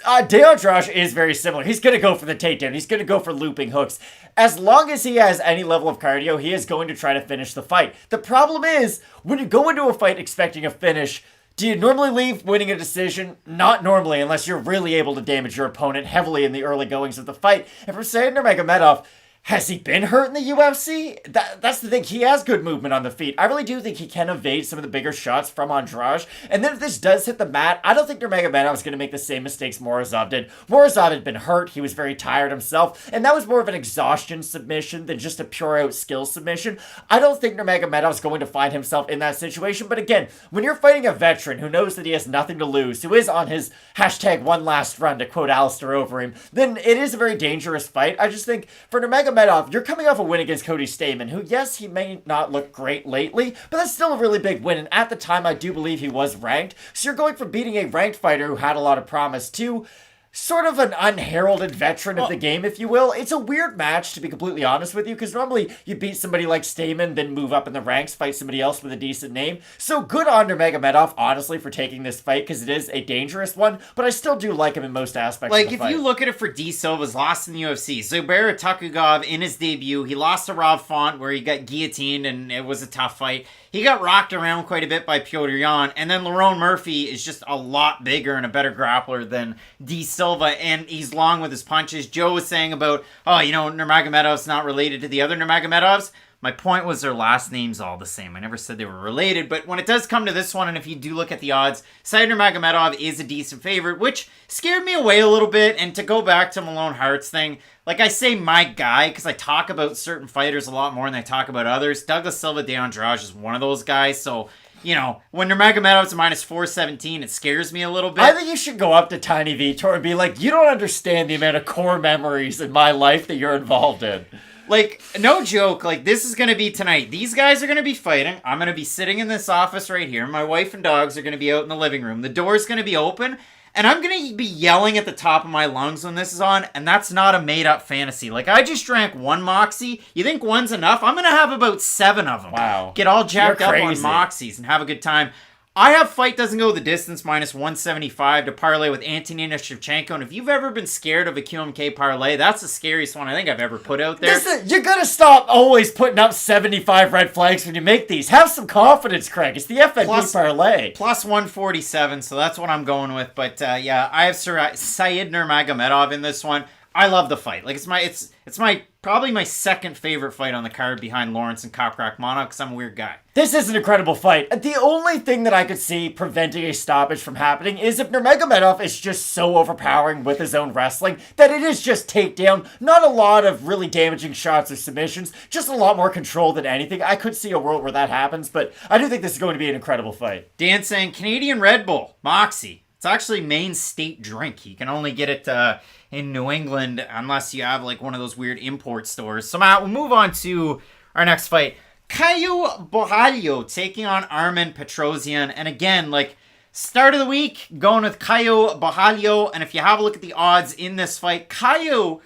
Andrade is very similar. He's going to go for the takedown. He's going to go for looping hooks. As long as he has any level of cardio, he is going to try to finish the fight. The problem is, when you go into a fight expecting a finish, do you normally leave winning a decision? Not normally, unless you're really able to damage your opponent heavily in the early goings of the fight. And for Saidyokub Nurmagomedov, has he been hurt in the UFC? That's the thing. He has good movement on the feet. I really do think he can evade some of the bigger shots from Andrade. And then if this does hit the mat, I don't think Nurmagomedov is going to make the same mistakes Morozov did. Morozov had been hurt. He was very tired himself. And that was more of an exhaustion submission than just a pure out skill submission. I don't think Nurmagomedov is going to find himself in that situation. But again, when you're fighting a veteran who knows that he has nothing to lose, who is on his #one last run, to quote Alistair over him, then it is a very dangerous fight. I just think for Nurmagomedov, you're coming off a win against Cody Stamann, who, yes, he may not look great lately, but that's still a really big win, and at the time, I do believe he was ranked. So you're going from beating a ranked fighter who had a lot of promise to sort of an unheralded veteran of the game, if you will. It's a weird match, to be completely honest with you, because normally you beat somebody like Stamann, then move up in the ranks, fight somebody else with a decent name. So good on Nurmagomedov, honestly, for taking this fight, because it is a dangerous one, but I still do like him in most aspects of the fight. Like, if you look at it for D. Silva's lost in the UFC, Zubair Tukhugov in his debut, he lost to Rob Font, where he got guillotined, and it was a tough fight. He got rocked around quite a bit by Petr Yan, and then Lerone Murphy is just a lot bigger and a better grappler than D. Silva, and he's long with his punches. Joe was saying about, Nurmagomedov's not related to the other Nurmagomedovs. My point was their last names all the same. I never said they were related, but when it does come to this one, and if you do look at the odds, Saidyokub Nurmagomedov is a decent favorite, which scared me away a little bit. And to go back to Malone Hart's thing, like I say my guy, because I talk about certain fighters a lot more than I talk about others. Douglas Silva de Andrade is one of those guys, so when Nurmagomedov's a minus 417, it scares me a little bit. I think you should go up to Tiny Vitor and be like, you don't understand the amount of core memories in my life that you're involved in. Like, no joke, like, this is going to be tonight. These guys are going to be fighting. I'm going to be sitting in this office right here. My wife and dogs are going to be out in the living room. The door's going to be open, and I'm going to be yelling at the top of my lungs when this is on, and that's not a made-up fantasy. Like, I just drank one Moxie. You think one's enough? I'm going to have about 7 of them. Wow. Get all jacked up on Moxies and have a good time. I have Fight Doesn't Go the Distance minus 175 to parlay with Antonina Shevchenko. And if you've ever been scared of a QMK parlay, that's the scariest one I think I've ever put out there. You're going to stop always putting up 75 red flags when you make these. Have some confidence, Craig. It's the FNB parlay. Plus 147, so that's what I'm going with. But yeah, I have Saidyokub Nurmagomedov in this one. I love the fight. Like, it's my probably my second favorite fight on the card behind Lawrence and Kakhramonov, because I'm a weird guy. This is an incredible fight. The only thing that I could see preventing a stoppage from happening is if Nurmagomedov is just so overpowering with his own wrestling that it is just takedown. Not a lot of really damaging shots or submissions, just a lot more control than anything. I could see a world where that happens, but I do think this is going to be an incredible fight. Dan saying Canadian Red Bull, Moxie. It's actually Maine's state drink. You can only get it in New England unless you have like one of those weird import stores. So Matt, we'll move on to our next fight. Caio Borralho taking on Armand Petrosian. And again, like, start of the week, going with Caio Borralho. And if you have a look at the odds in this fight, Caio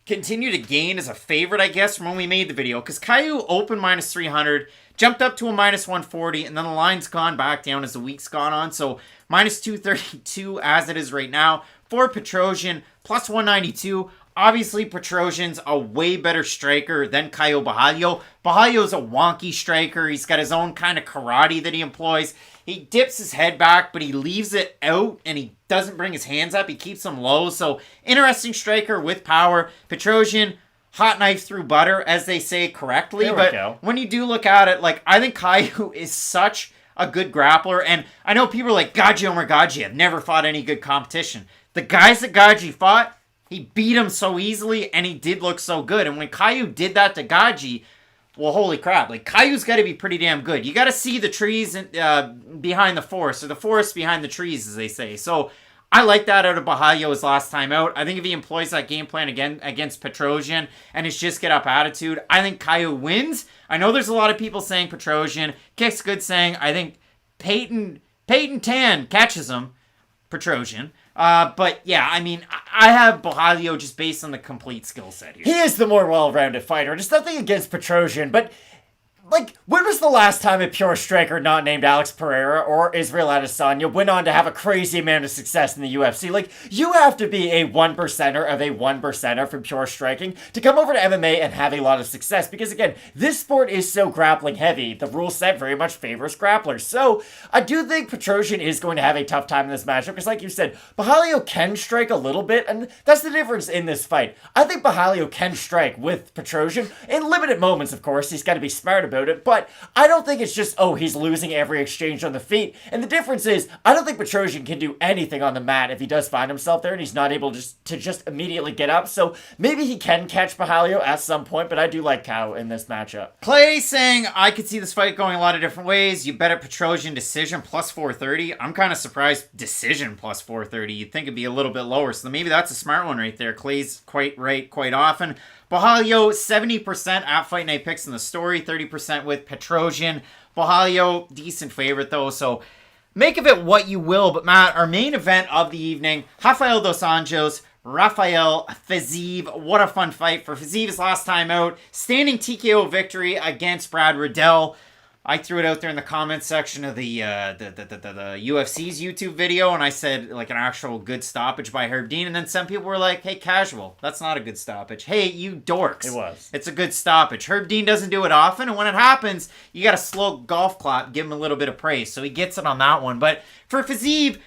continued to gain as a favorite, I guess, from when we made the video. Because Caio opened minus 300, jumped up to a minus 140, and then the line's gone back down as the week's gone on. So minus 232 as it is right now. For Petrosian, plus 192. Obviously, Petrosian's a way better striker than Caio Borralho. Borralho's a wonky striker. He's got his own kind of karate that he employs. He dips his head back, but he leaves it out, and he doesn't bring his hands up. He keeps them low. So, interesting striker with power. Petrosian, hot knife through butter, as they say correctly. But when you do look at it, like, I think Caio is such a good grappler. And I know people are like, Gaji Omar Gaji have never fought any good competition. The guys that Gaji fought, he beat him so easily, and he did look so good. And when Caio did that to Gaji, well, holy crap. Like, Caio's got to be pretty damn good. You got to see the trees behind the forest, or the forest behind the trees, as they say. So, I like that out of Bahalio's last time out. I think if he employs that game plan again against Tresean and his just get up attitude, I think Caio wins. I know there's a lot of people saying Tresean. Kick's good saying I think Peyton Tan catches him, Tresean. But yeah, I mean, I have Bahalio just based on the complete skill set here. He is the more well-rounded fighter. Just nothing against Tresean, but like, when was the last time a pure striker not named Alex Pereira or Israel Adesanya went on to have a crazy amount of success in the UFC? Like, you have to be a 1%er of a 1%er from pure striking to come over to MMA and have a lot of success. Because again, this sport is so grappling heavy. The rule set very much favors grapplers. So, I do think Tresean is going to have a tough time in this matchup. Because like you said, Bahalio can strike a little bit. And that's the difference in this fight. I think Bahalio can strike with Tresean. In limited moments, of course. He's got to be smart about it, but I don't think it's just, oh, he's losing every exchange on the feet. And the difference is, I don't think Tresean can do anything on the mat if he does find himself there and he's not able to just immediately get up. So maybe he can catch Bahalio at some point, but I do like Caio in this matchup. Clay saying, I could see this fight going a lot of different ways. You bet at Tresean decision plus 430. I'm kind of surprised decision plus 430. You'd think it'd be a little bit lower. So maybe that's a smart one right there. Clay's quite right quite often. Bahalio, 70% at Fight Night picks in the story, 30% with Tresean. Bahalio, decent favorite though, so make of it what you will. But Matt, our main event of the evening, Rafael dos Anjos, Rafael Fiziev. What a fun fight for Fiziev's last time out. Standing TKO victory against Brad Riddell. I threw it out there in the comments section of the UFC's YouTube video, and I said, like, an actual good stoppage by Herb Dean, and then some people were like, hey, casual, that's not a good stoppage. Hey, you dorks. It was. It's a good stoppage. Herb Dean doesn't do it often, and when it happens, you got a slow golf clap, give him a little bit of praise, so he gets it on that one. But for Fiziev,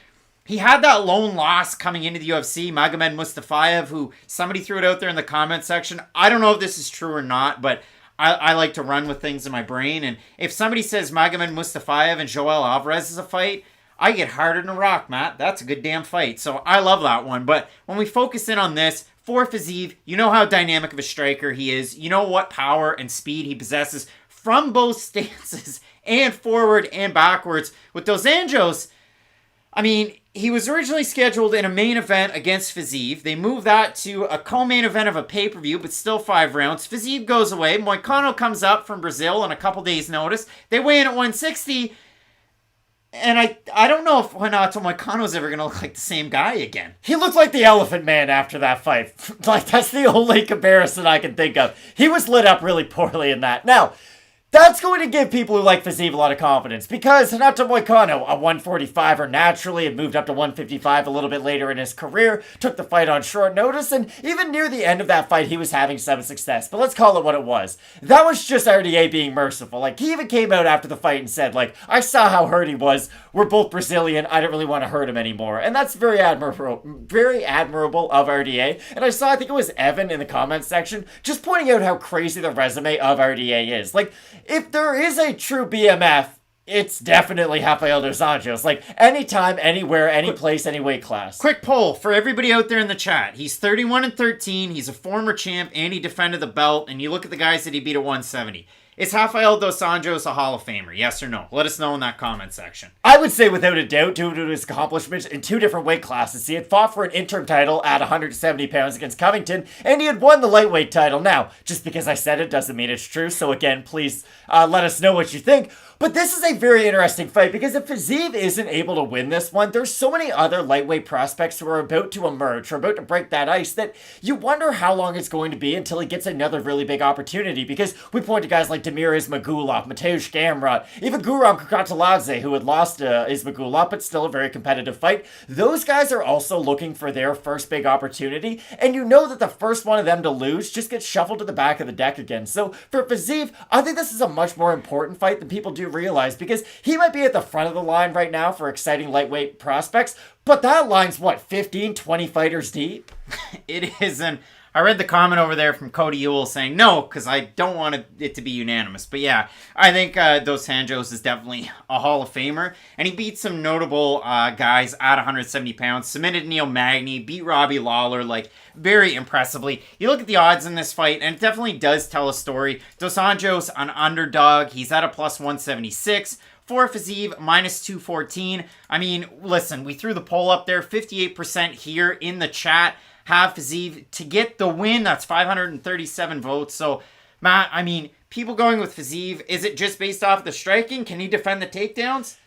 he had that lone loss coming into the UFC, Magomed Mustafayev, who somebody threw it out there in the comment section. I don't know if this is true or not, but I like to run with things in my brain, and if somebody says Magomed Mustafayev and Joel Alvarez is a fight, I get harder than a rock, Matt. That's a good damn fight, so I love that one. But when we focus in on this, for Fiziev, you know how dynamic of a striker he is. You know what power and speed he possesses from both stances and forward and backwards. With Dos Anjos, I mean, he was originally scheduled in a main event against Fiziev. They moved that to a co-main event of a pay-per-view, but still 5 rounds. Fiziev goes away. Moicano comes up from Brazil on a couple days' notice. They weigh in at 160. And I don't know if Renato Moicano's ever going to look like the same guy again. He looked like the Elephant Man after that fight. Like, that's the only comparison I can think of. He was lit up really poorly in that. Now, that's going to give people who like Fiziev a lot of confidence, because Renato Moicano, a 145er naturally, had moved up to 155 a little bit later in his career, took the fight on short notice, and even near the end of that fight, he was having some success. But let's call it what it was. That was just RDA being merciful. Like, he even came out after the fight and said, like, I saw how hurt he was. We're both Brazilian. I don't really want to hurt him anymore. And that's very admirable of RDA. And I saw, I think it was Evan in the comments section, just pointing out how crazy the resume of RDA is. Like, if there is a true BMF, it's definitely Rafael dos Anjos. Like, anytime, anywhere, any place, any weight class. Quick poll for everybody out there in the chat. He's 31-13. He's a former champ, and he defended the belt. And you look at the guys that he beat at 170. Is Rafael dos Anjos a Hall of Famer? Yes or no? Let us know in that comment section. I would say without a doubt, due to his accomplishments in 2 different weight classes. He had fought for an interim title at 170 pounds against Covington, and he had won the lightweight title. Now, just because I said it doesn't mean it's true, so again, please let us know what you think. But this is a very interesting fight, because if Fiziev isn't able to win this one, there's so many other lightweight prospects who are about to emerge, or about to break that ice, that you wonder how long it's going to be until he gets another really big opportunity. Because we point to guys like Damir Ismagulov, Mateusz Gamrot, even Guram Kukataladze, who had lost Ismagulov, but still a very competitive fight. Those guys are also looking for their first big opportunity, and you know that the first one of them to lose just gets shuffled to the back of the deck again. So for Fiziev, I think this is a much more important fight than people do realize, because he might be at the front of the line right now for exciting lightweight prospects, but that line's what, 15, 20 fighters deep? It is, and I read the comment over there from Cody Ewell saying no, because I don't want it to be unanimous. But yeah, I think Dos Anjos is definitely a Hall of Famer. And he beat some notable guys at 170 pounds. Submitted Neil Magny, beat Robbie Lawler, like, very impressively. You look at the odds in this fight, and it definitely does tell a story. Dos Anjos, an underdog. He's at a plus 176. for Fiziev, minus 214. I mean, listen, we threw the poll up there. 58% here in the chat have Fiziev to get the win. That's 537 votes. So, Matt, I mean, people going with Fiziev, is it just based off the striking? Can he defend the takedowns?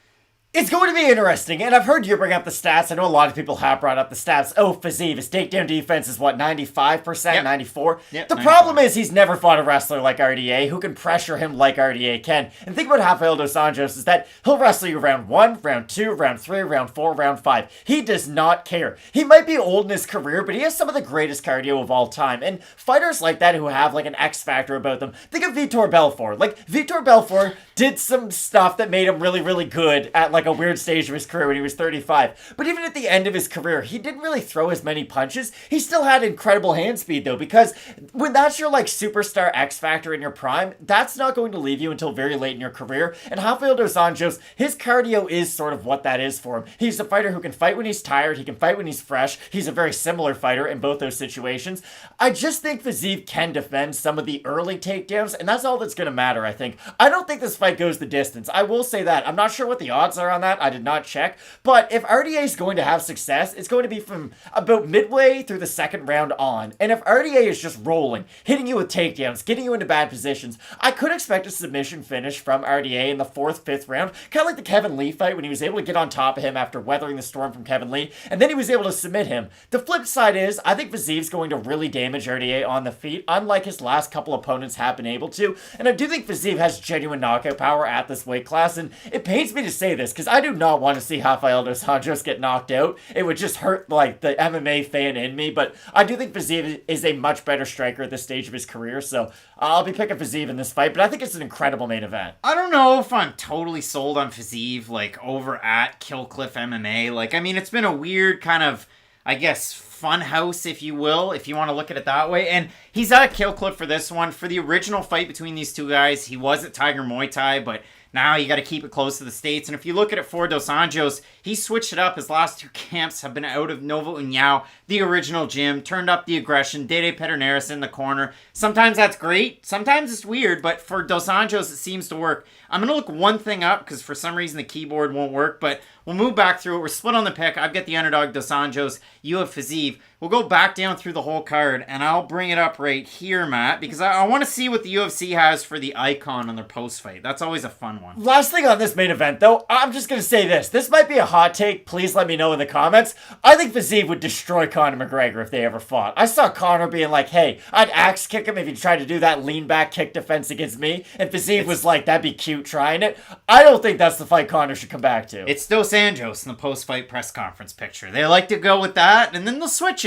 It's going to be interesting, and I've heard you bring up the stats. I know a lot of people have brought up the stats. Oh, Fiziev, his takedown defense is what, 95%, Yep. 94%? Yep, the 95%. problem is he's never fought a wrestler like RDA who can pressure him like RDA can. And think about Rafael dos Anjos is that he'll wrestle you round 1, round 2, round 3, round 4, round 5. He does not care. He might be old in his career, but he has some of the greatest cardio of all time. And fighters like that who have like an X factor about them, think of Vitor Belfort. Like, Vitor Belfort did some stuff that made him really, really good at like a weird stage of his career when he was 35. But even at the end of his career, he didn't really throw as many punches. He still had incredible hand speed though, because when that's your like superstar X factor in your prime, that's not going to leave you until very late in your career. And Rafael dos Anjos, his cardio is sort of what that is for him. He's a fighter who can fight when he's tired, he can fight when he's fresh. He's a very similar fighter in both those situations. I just think Fiziev can defend some of the early takedowns, and that's all that's going to matter, I think. I don't think this fight goes the distance. I will say that. I'm not sure what the odds are on that. I did not check. But if RDA is going to have success, it's going to be from about midway through the second round on. And if RDA is just rolling, hitting you with takedowns, getting you into bad positions, I could expect a submission finish from RDA in the 4th, 5th round. Kind of like the Kevin Lee fight when he was able to get on top of him after weathering the storm from Kevin Lee, and then he was able to submit him. The flip side is, I think Fiziev's going to really damage RDA on the feet, unlike his last couple opponents have been able to. And I do think Fiziev has genuine knockout power at this weight class, and it pains me to say this, because I do not want to see Rafael dos Anjos get knocked out. It would just hurt like the MMA fan in me, but I do think Fiziev is a much better striker at this stage of his career, so I'll be picking Fiziev in this fight, but I think it's an incredible main event. I don't know if I'm totally sold on Fiziev, like, over at Killcliff MMA. Like, I mean, it's been a weird kind of, I guess, fun house, if you will, if you want to look at it that way. And he's at Killcliff for this one. For the original fight between these two guys, he was at Tiger Muay Thai, but now you got to keep it close to the States. And if you look at it for Dos Anjos, he switched it up. His last 2 camps have been out of Novo União, the original gym, turned up the aggression, Dede Pederneiras in the corner. Sometimes that's great. Sometimes it's weird, but for Dos Anjos, it seems to work. I'm going to look one thing up because for some reason the keyboard won't work, but we'll move back through it. We're split on the pick. I've got the underdog, Dos Anjos. You have Fiziev. We'll go back down through the whole card, and I'll bring it up right here, Matt, because I want to see what the UFC has for the icon on their post-fight. That's always a fun one. Last thing on this main event, though, I'm just going to say this. This might be a hot take. Please let me know in the comments. I think Fiziev would destroy Conor McGregor if they ever fought. I saw Conor being like, hey, I'd axe kick him if he tried to do that lean back kick defense against me. And Fiziev was like, that'd be cute trying it. I don't think that's the fight Conor should come back to. It's Dos Anjos in the post-fight press conference picture. They like to go with that, and then they'll switch it.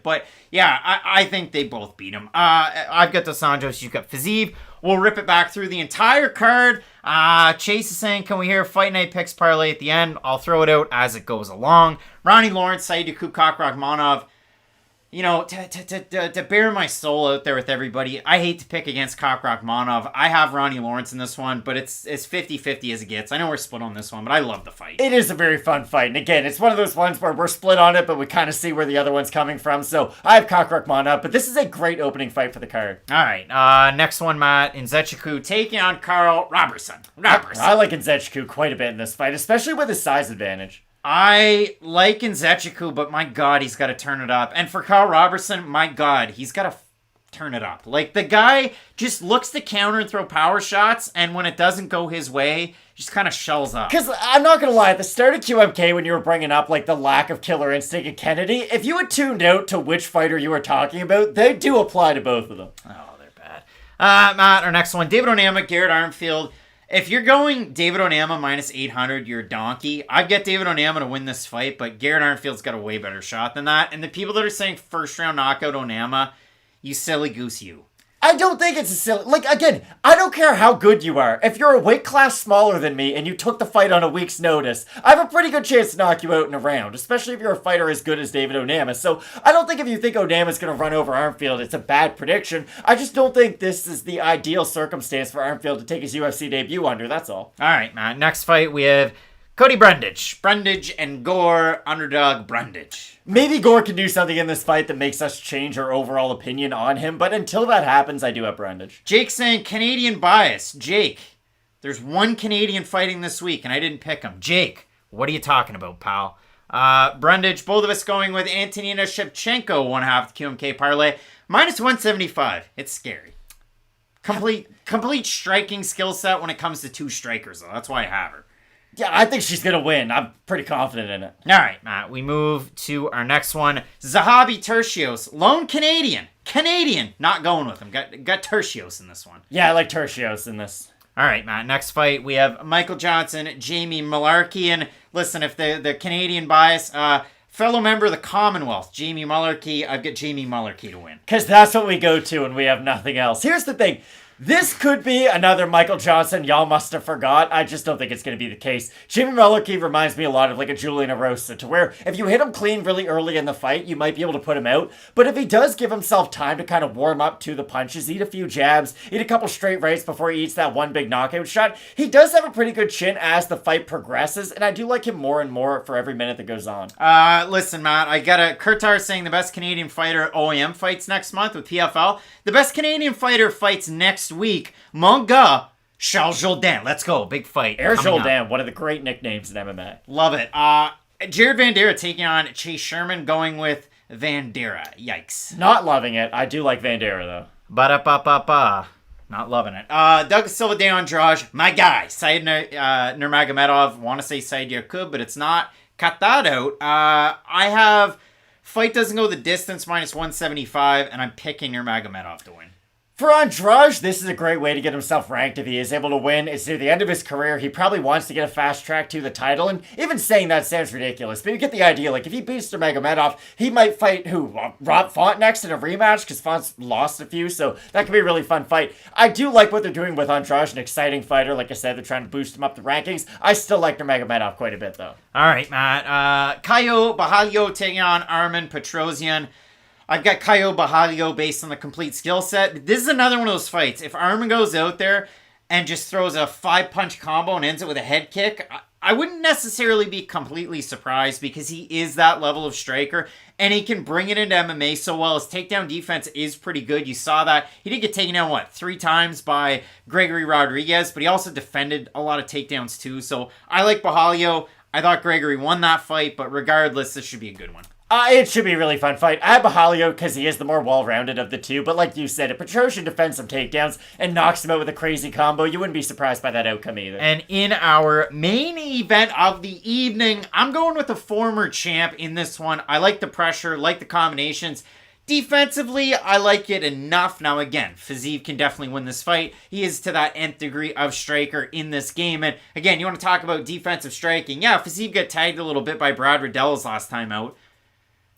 But yeah, I think they both beat him. I've got Dos Anjos, you've got Fiziev. We'll rip it back through the entire card. Chase is saying, can we hear Fight Night picks parlay at the end? I'll throw it out as it goes along. Ronnie Lawrence, Saidyokub, Kakhramonov. You know, to bare my soul out there with everybody, I hate to pick against Kakhramonov. I have Ronnie Lawrence in this one, but it's 50-50 as it gets. I know we're split on this one, but I love the fight. It is a very fun fight. And again, it's one of those ones where we're split on it, but we kind of see where the other one's coming from. So I have Kakhramonov, but this is a great opening fight for the card. All right, next one, Matt. Nzechukwu taking on Karl. Roberson. I like Nzechukwu quite a bit in this fight, especially with his size advantage. I like Nzechukwu, but my God, he's got to turn it up. And for Karl Roberson, my God, he's got to turn it up. Like, the guy just looks to counter and throw power shots, and when it doesn't go his way, just kind of shells up. Because I'm not going to lie, at the start of QMK, when you were bringing up, like, the lack of killer instinct in Kennedy, if you had tuned out to which fighter you were talking about, they do apply to both of them. Oh, they're bad. Matt, our next one, David Onama, Garrett Armfield. If you're going David Onama minus 800, you're a donkey. I've got David Onama to win this fight, but Garrett Armfield's got a way better shot than that. And the people that are saying first round knockout Onama, you silly goose you. I don't think it's a silly... Like, again, I don't care how good you are. If you're a weight class smaller than me and you took the fight on a week's notice, I have a pretty good chance to knock you out in a round, especially if you're a fighter as good as David Onama. So I don't think if you think Onama's going to run over Armfield, it's a bad prediction. I just don't think this is the ideal circumstance for Armfield to take his UFC debut under, that's all. All right, Matt. Next fight, we have Cody Brundage. Brundage and Gore, underdog Brundage. Maybe Gore can do something in this fight that makes us change our overall opinion on him, but until that happens, I do have Brundage. Jake saying Canadian bias. Jake, There's one Canadian fighting this week, and I didn't pick him. Jake, what are you talking about, pal? Brundage, both of us going with Antonina Shevchenko, 1/2 QMK parlay, -175. It's scary. Complete striking skill set when it comes to two strikers, though. That's why I have her. Yeah, I think she's going to win. I'm pretty confident in it. All right, Matt, we move to our next one. Zahabi Turcios, lone Canadian. Not going with him. Got Turcios in this one. Yeah, I like Turcios in this. All right, Matt, next fight, we have Michael Johnson, Jamie Mullarkey. And listen, if the Canadian bias, fellow member of the Commonwealth, Jamie Mullarkey, I've got Jamie Mullarkey to win. Because that's what we go to when we have nothing else. Here's the thing. This could be another Michael Johnson, y'all must have forgot. I just don't think it's going to be the case. Jamie Mullarkey reminds me a lot of like a Julian Erosa, to where if you hit him clean really early in the fight, you might be able to put him out. But if he does give himself time to kind of warm up to the punches, eat a few jabs, eat a couple straight rights before he eats that one big knockout shot, he does have a pretty good chin as the fight progresses, and I do like him more and more for every minute that goes on. Listen, Matt, I got a Kurtar saying the best Canadian fighter at OAM fights next month with PFL. The best Canadian fighter fights next week. Monga Charles Jourdain. Let's go. Big fight. Air Jourdain, one of the great nicknames in MMA. Love it. Jared Vandera taking on Chase Sherman, going with Vandera. Yikes. Not loving it. I do like Vandera, though. Ba-da-ba-ba-ba. Not loving it. Doug Silva de Andrade, my guy. Said Nurmagomedov. Want to say Saidyokub, but it's not. Cut that out. I have fight doesn't go the distance, -175, and I'm picking Nurmagomedov to win. For Andrade, this is a great way to get himself ranked if he is able to win. It's near the end of his career. He probably wants to get a fast track to the title, and even saying that sounds ridiculous, but you get the idea. Like, if he beats Nurmagomedov, he might fight, Rob Font next in a rematch, because Font's lost a few, so that could be a really fun fight. I do like what they're doing with Andrade, an exciting fighter. Like I said, they're trying to boost him up the rankings. I still like Nurmagomedov quite a bit, though. All right, Matt. Caio Borralho taking on Armand Petrosian. I've got Caio Borralho based on the complete skill set. This is another one of those fights. If Armand goes out there and just throws a 5-punch combo and ends it with a head kick, I wouldn't necessarily be completely surprised, because he is that level of striker and he can bring it into MMA so well. His takedown defense is pretty good. You saw that. He did get taken down, 3 times by Gregory Rodriguez, but he also defended a lot of takedowns too. So I like Borralho. I thought Gregory won that fight, but regardless, this should be a good one. It should be a really fun fight. I have Borralho because he is the more well-rounded of the two, but like you said, if Petrosian defends some takedowns and knocks him out with a crazy combo, you wouldn't be surprised by that outcome either. And in our main event of the evening, I'm going with a former champ in this one. I like the pressure, like the combinations. Defensively, I like it enough. Now again, Fiziev can definitely win this fight. He is to that nth degree of striker in this game. And again, you want to talk about defensive striking. Yeah, Fiziev got tagged a little bit by Brad Riddell's last time out.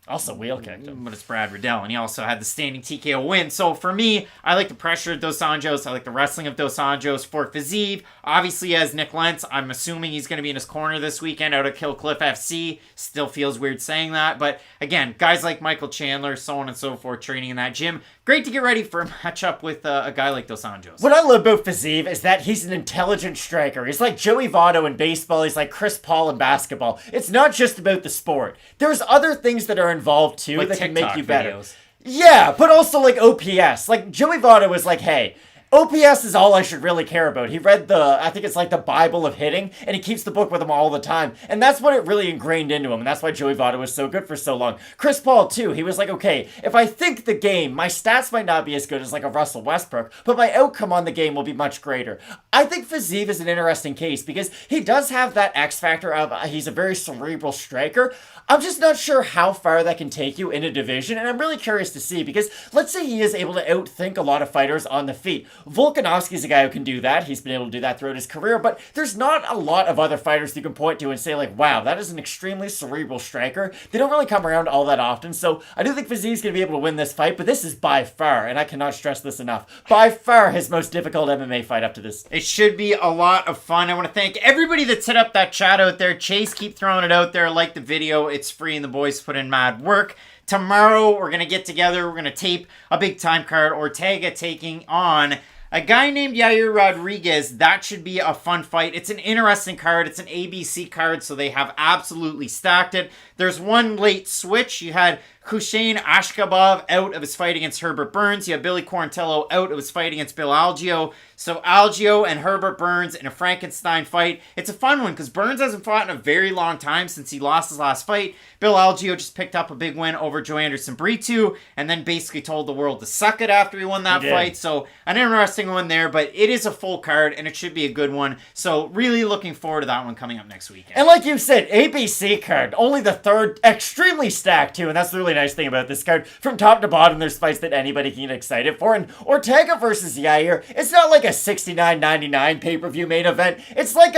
Also wheel kicked him. But it's Brad Riddell, and he also had the standing TKO win. So for me, I like the pressure of Dos Anjos. I like the wrestling of Dos Anjos. For Fiziev, obviously as Nick Lentz, I'm assuming he's going to be in his corner this weekend out of Kill Cliff FC. Still feels weird saying that. But again, guys like Michael Chandler, so on and so forth, training in that gym. Great to get ready for a matchup with a guy like Dos Anjos. What I love about Fiziev is that he's an intelligent striker. He's like Joey Votto in baseball. He's like Chris Paul in basketball. It's not just about the sport. There's other things that are involved too, like that can make you better. Videos. Yeah, but also like OPS. Like Joey Votto was like, hey, OPS is all I should really care about. He read I think it's like the Bible of hitting, and he keeps the book with him all the time. And that's what it really ingrained into him, and that's why Joey Votto was so good for so long. Chris Paul, too, he was like, okay, if I think the game, my stats might not be as good as like a Russell Westbrook, but my outcome on the game will be much greater. I think Fiziev is an interesting case, because he does have that X factor of he's a very cerebral striker. I'm just not sure how far that can take you in a division, and I'm really curious to see, because let's say he is able to outthink a lot of fighters on the feet. Volkanovski's a guy who can do that. He's been able to do that throughout his career, but there's not a lot of other fighters you can point to and say, like, wow, that is an extremely cerebral striker. They don't really come around all that often, so I do think Fiziev's going to be able to win this fight, but this is by far, and I cannot stress this enough, by far his most difficult MMA fight up to this. It should be a lot of fun. I want to thank everybody that's hit up that chat out there. Chase, keep throwing it out there. Like the video. It's free, and the boys put in mad work. Tomorrow, we're going to get together. We're going to tape a big time card. Ortega taking on a guy named Yair Rodriguez. That should be a fun fight. It's an interesting card. It's an ABC card, so they have absolutely stacked it. There's one late switch. You had Hussein Ashkabov out of his fight against Herbert Burns. You have Billy Quarantillo out of his fight against Bill Algeo. So Algeo and Herbert Burns in a Frankenstein fight. It's a fun one because Burns hasn't fought in a very long time since he lost his last fight. Bill Algeo just picked up a big win over Joe Anderson Brito and then basically told the world to suck it after he won that fight. So an interesting one there, but it is a full card and it should be a good one. So really looking forward to that one coming up next weekend. And like you said, ABC card, only the third, extremely stacked too, and that's the really nice thing about this card. From top to bottom, there's fights that anybody can get excited for, and Ortega versus Yair, it's not like a $69.99 pay-per-view main event. It's like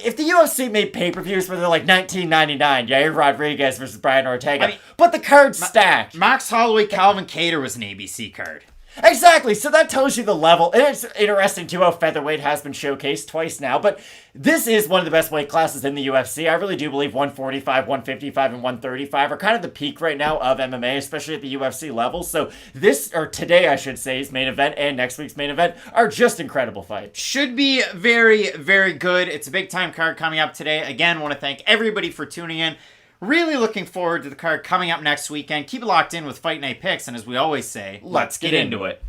if the UFC made pay-per-views where they're like $19.99, Yair Rodriguez versus Brian Ortega, but the card's stacked. Max Holloway, Calvin Kattar was an ABC card. Exactly, so that tells you the level. And it's interesting too how featherweight has been showcased twice now, but this is one of the best weight classes in the UFC. I really do believe 145, 155, and 135 are kind of the peak right now of MMA, especially at the UFC level. So this, or today I should say, is main event and next week's main event are just incredible fights. Should be very, very good. It's a big time card coming up today. Again, want to thank everybody for tuning in. Really looking forward to the card coming up next weekend. Keep it locked in with Fight Night Picks, and as we always say, let's get into it.